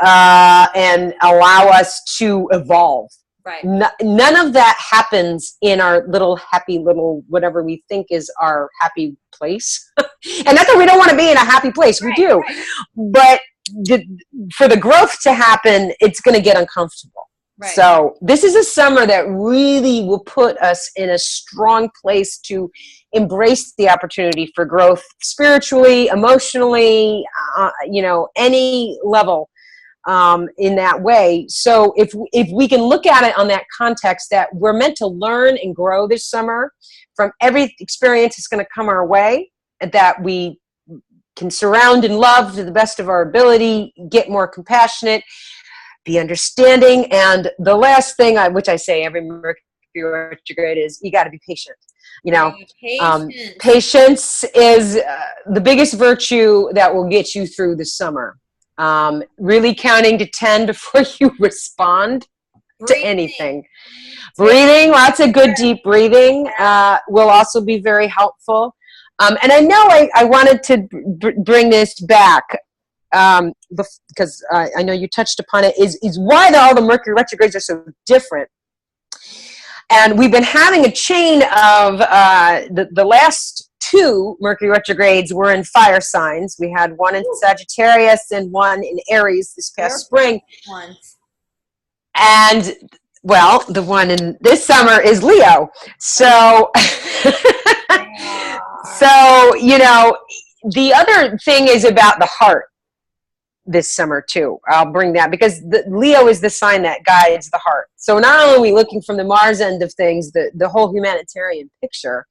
and allow us to evolve. Right. None of that happens in our little happy little whatever we think is our happy place. And not that we don't want to be in a happy place. We do. But for the growth to happen, it's going to get uncomfortable. Right. So this is a summer that really will put us in a strong place to embrace the opportunity for growth spiritually, emotionally, any level in that way. So if we can look at it on that context that we're meant to learn and grow this summer from every experience that's going to come our way, and that we can surround and love to the best of our ability, get more compassionate, be understanding, and the last thing which I say every Mercury retrograde is you got to be patient. Patience is the biggest virtue that will get you through the summer. Really counting to 10 before you respond to anything. Breathing, lots of good deep breathing will also be very helpful. And I know I wanted to bring this back because I know you touched upon it, is why all the Mercury retrogrades are so different. And we've been having a chain of the last 2 Mercury retrogrades were in fire signs. We had one in Sagittarius and one in Aries this past spring. And, well, the one in this summer is Leo. So, the other thing is about the heart this summer too. I'll bring that because Leo is the sign that guides the heart. So not only are we looking from the Mars end of things, the whole humanitarian picture,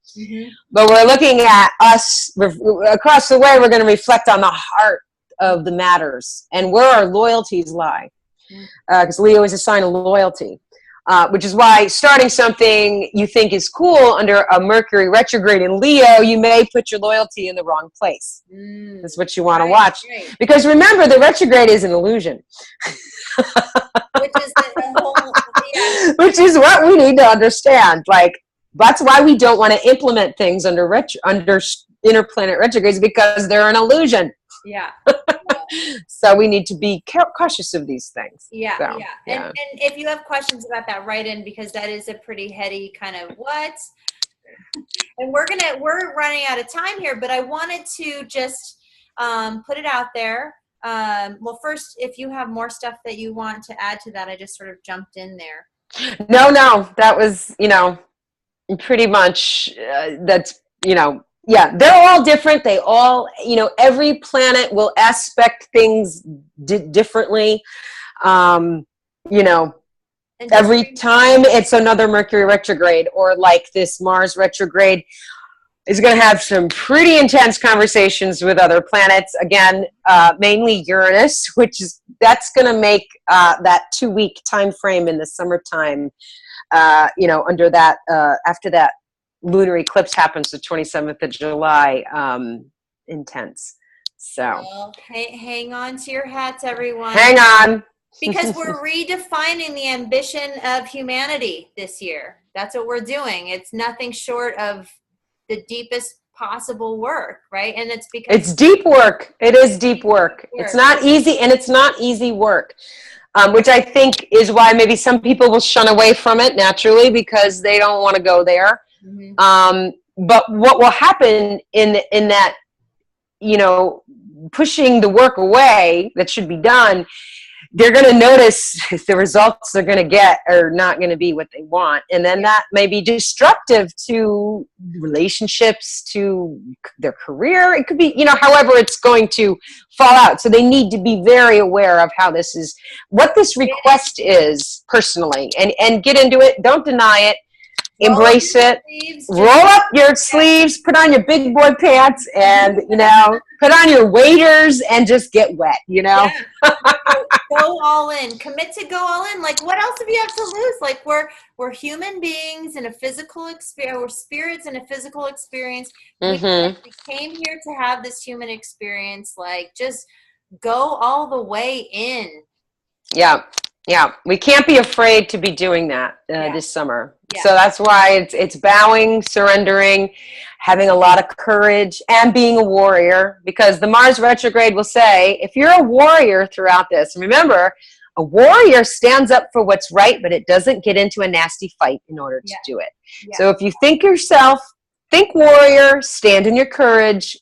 but we're looking at us across the way. We're going to reflect on the heart of the matters and where our loyalties lie, because Leo is a sign of loyalty. Which is why starting something you think is cool under a Mercury retrograde in Leo, you may put your loyalty in the wrong place. That's what you want to watch. Right. Because remember, the retrograde is an illusion. Which is what we need to understand. Like, that's why we don't want to implement things under interplanet retrogrades, because they're an illusion. Yeah. So we need to be cautious of these things. Yeah, so, yeah. And if you have questions about that, write in, because that is a pretty heady kind of what. And we're running out of time here, but I wanted to just put it out there. Well, first, if you have more stuff that you want to add to that, I just sort of jumped in there. No, that was, pretty much that's, yeah, they're all different. They all, every planet will aspect things differently. Every time it's another Mercury retrograde, or like this Mars retrograde is going to have some pretty intense conversations with other planets. Again, mainly Uranus, that's going to make that 2-week time frame in the summertime, under that, after that lunar eclipse happens the 27th of July, intense. So well, hang on to your hats, everyone. Hang on. Because we're redefining the ambition of humanity this year. That's what we're doing. It's nothing short of the deepest possible work, right? And it's because it's deep work. It is deep work. It's not easy, and it's not easy work. Which I think is why maybe some people will shun away from it naturally, because they don't want to go there. But what will happen in that, pushing the work away that should be done, they're going to notice the results they're going to get are not going to be what they want. And then that may be destructive to relationships, to their career. It could be, however it's going to fall out. So they need to be very aware of what this request is personally, and get into it. Don't deny it. Embrace it. Roll up your sleeves, put on your big boy pants, and put on your waders and just get wet. Yeah. Go all in. Commit to go all in. Like, what else have you have to lose? Like, we're human beings in a physical experience. We're spirits in a physical experience. We came here to have this human experience. Like, just go all the way in. Yeah. We can't be afraid to be doing that this summer. Yeah. So that's why it's bowing, surrendering, having a lot of courage, and being a warrior, because the Mars retrograde will say, if you're a warrior throughout this, remember, a warrior stands up for what's right, but it doesn't get into a nasty fight in order to do it. Yeah. So if you think warrior, stand in your courage,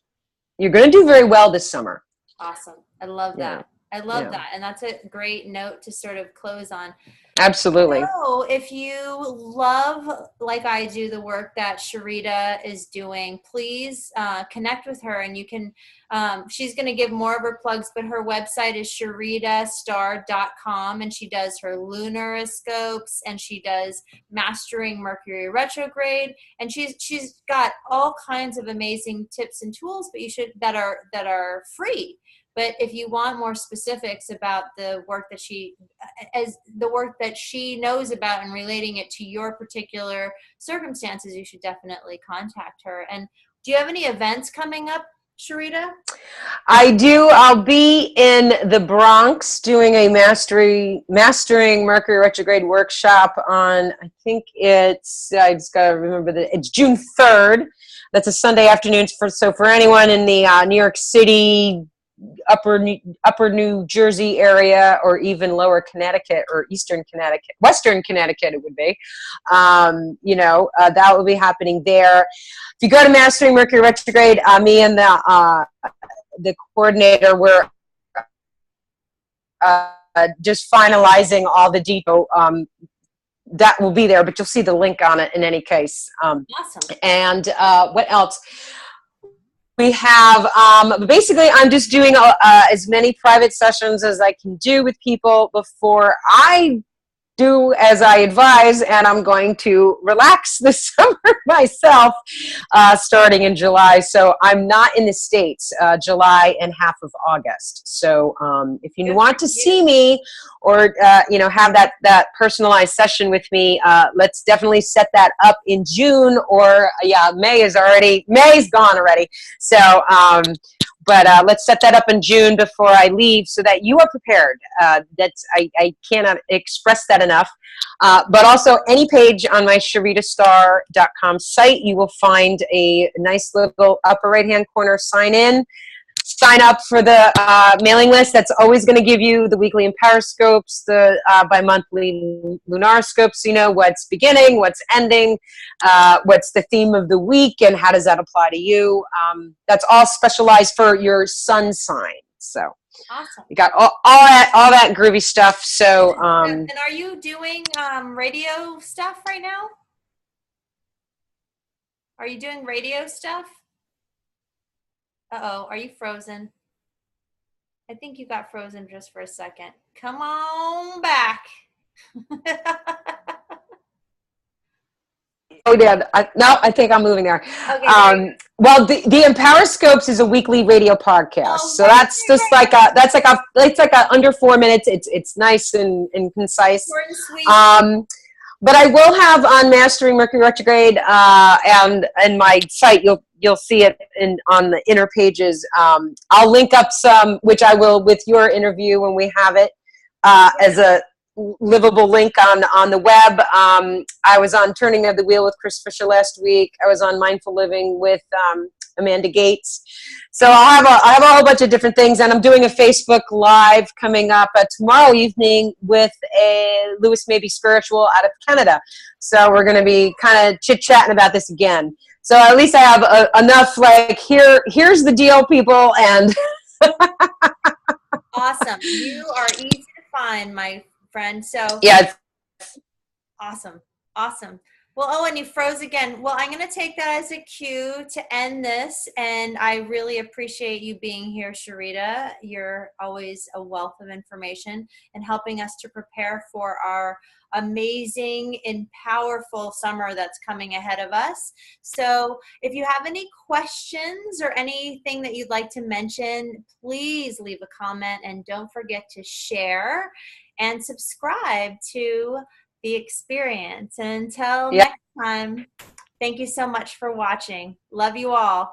you're going to do very well this summer. Awesome. I love that. I love that. And that's a great note to sort of close on. Absolutely. So if you love, like I do, the work that Sharita is doing, please connect with her, and you can, she's going to give more of her plugs, but her website is sharitastarr.com, and she does her lunaroscopes, and she does mastering Mercury retrograde, and she's got all kinds of amazing tips and tools, but that are free. But if you want more specifics about the work that she knows about and relating it to your particular circumstances, you should definitely contact her. And do you have any events coming up, Sharita? I do. I'll be in the Bronx doing a mastering Mercury retrograde workshop on, I think it's, I just got to remember it's June 3rd. That's a Sunday afternoon. So for anyone in the New York City, upper New Jersey area, or even lower Connecticut or Western Connecticut, it would be, that will be happening there. If you go to Mastering Mercury Retrograde, me and the coordinator, we're just finalizing all the detail. That will be there, but you'll see the link on it in any case. Awesome. And what else? We have, basically, I'm just doing as many private sessions as I can do with people before I do as I advise, and I'm going to relax this summer myself starting in July. So I'm not in the States July and half of August. So if you want to see me or have that personalized session with me, let's definitely set that up in June, or May's gone already. So but let's set that up in June before I leave, so that you are prepared. I cannot express that enough. But also, any page on my sharitastarr.com site, you will find a nice little upper right-hand corner sign up for the mailing list. That's always going to give you the weekly Empowerscopes, the bi-monthly Lunaroscopes, what's beginning, what's ending, what's the theme of the week, and how does that apply to you. That's all specialized for your sun sign. So awesome. You got all that groovy stuff. So and are you doing radio stuff right now? Are you doing radio stuff? Uh-oh, are you frozen? I think you got frozen just for a second. Come on back. Oh yeah, I think I'm moving there. Okay, well, the Empowerscopes is a weekly radio podcast, so that's just like a under 4 minutes. It's nice and concise. Short and sweet. But I will have on Mastering Mercury Retrograde and my site. You'll see it on the inner pages. I'll link up some, which I will with your interview when we have it as a livable link on the web. I was on Turning of the Wheel with Chris Fisher last week. I was on Mindful Living with Amanda Gates. So I have a whole bunch of different things, and I'm doing a Facebook Live coming up tomorrow evening with a Louis Maybe Spiritual out of Canada. So we're going to be kind of chit-chatting about this again. So at least I have enough, like, here's the deal, people, and... Awesome. You are easy to find, my friend. So yeah. Awesome. Well, Owen, you froze again. Well, I'm going to take that as a cue to end this, and I really appreciate you being here, Sharita. You're always a wealth of information and helping us to prepare for our amazing and powerful summer that's coming ahead of us. So if you have any questions or anything that you'd like to mention, please leave a comment, and don't forget to share and subscribe to the experience. And until next time, thank you so much for watching. Love you all.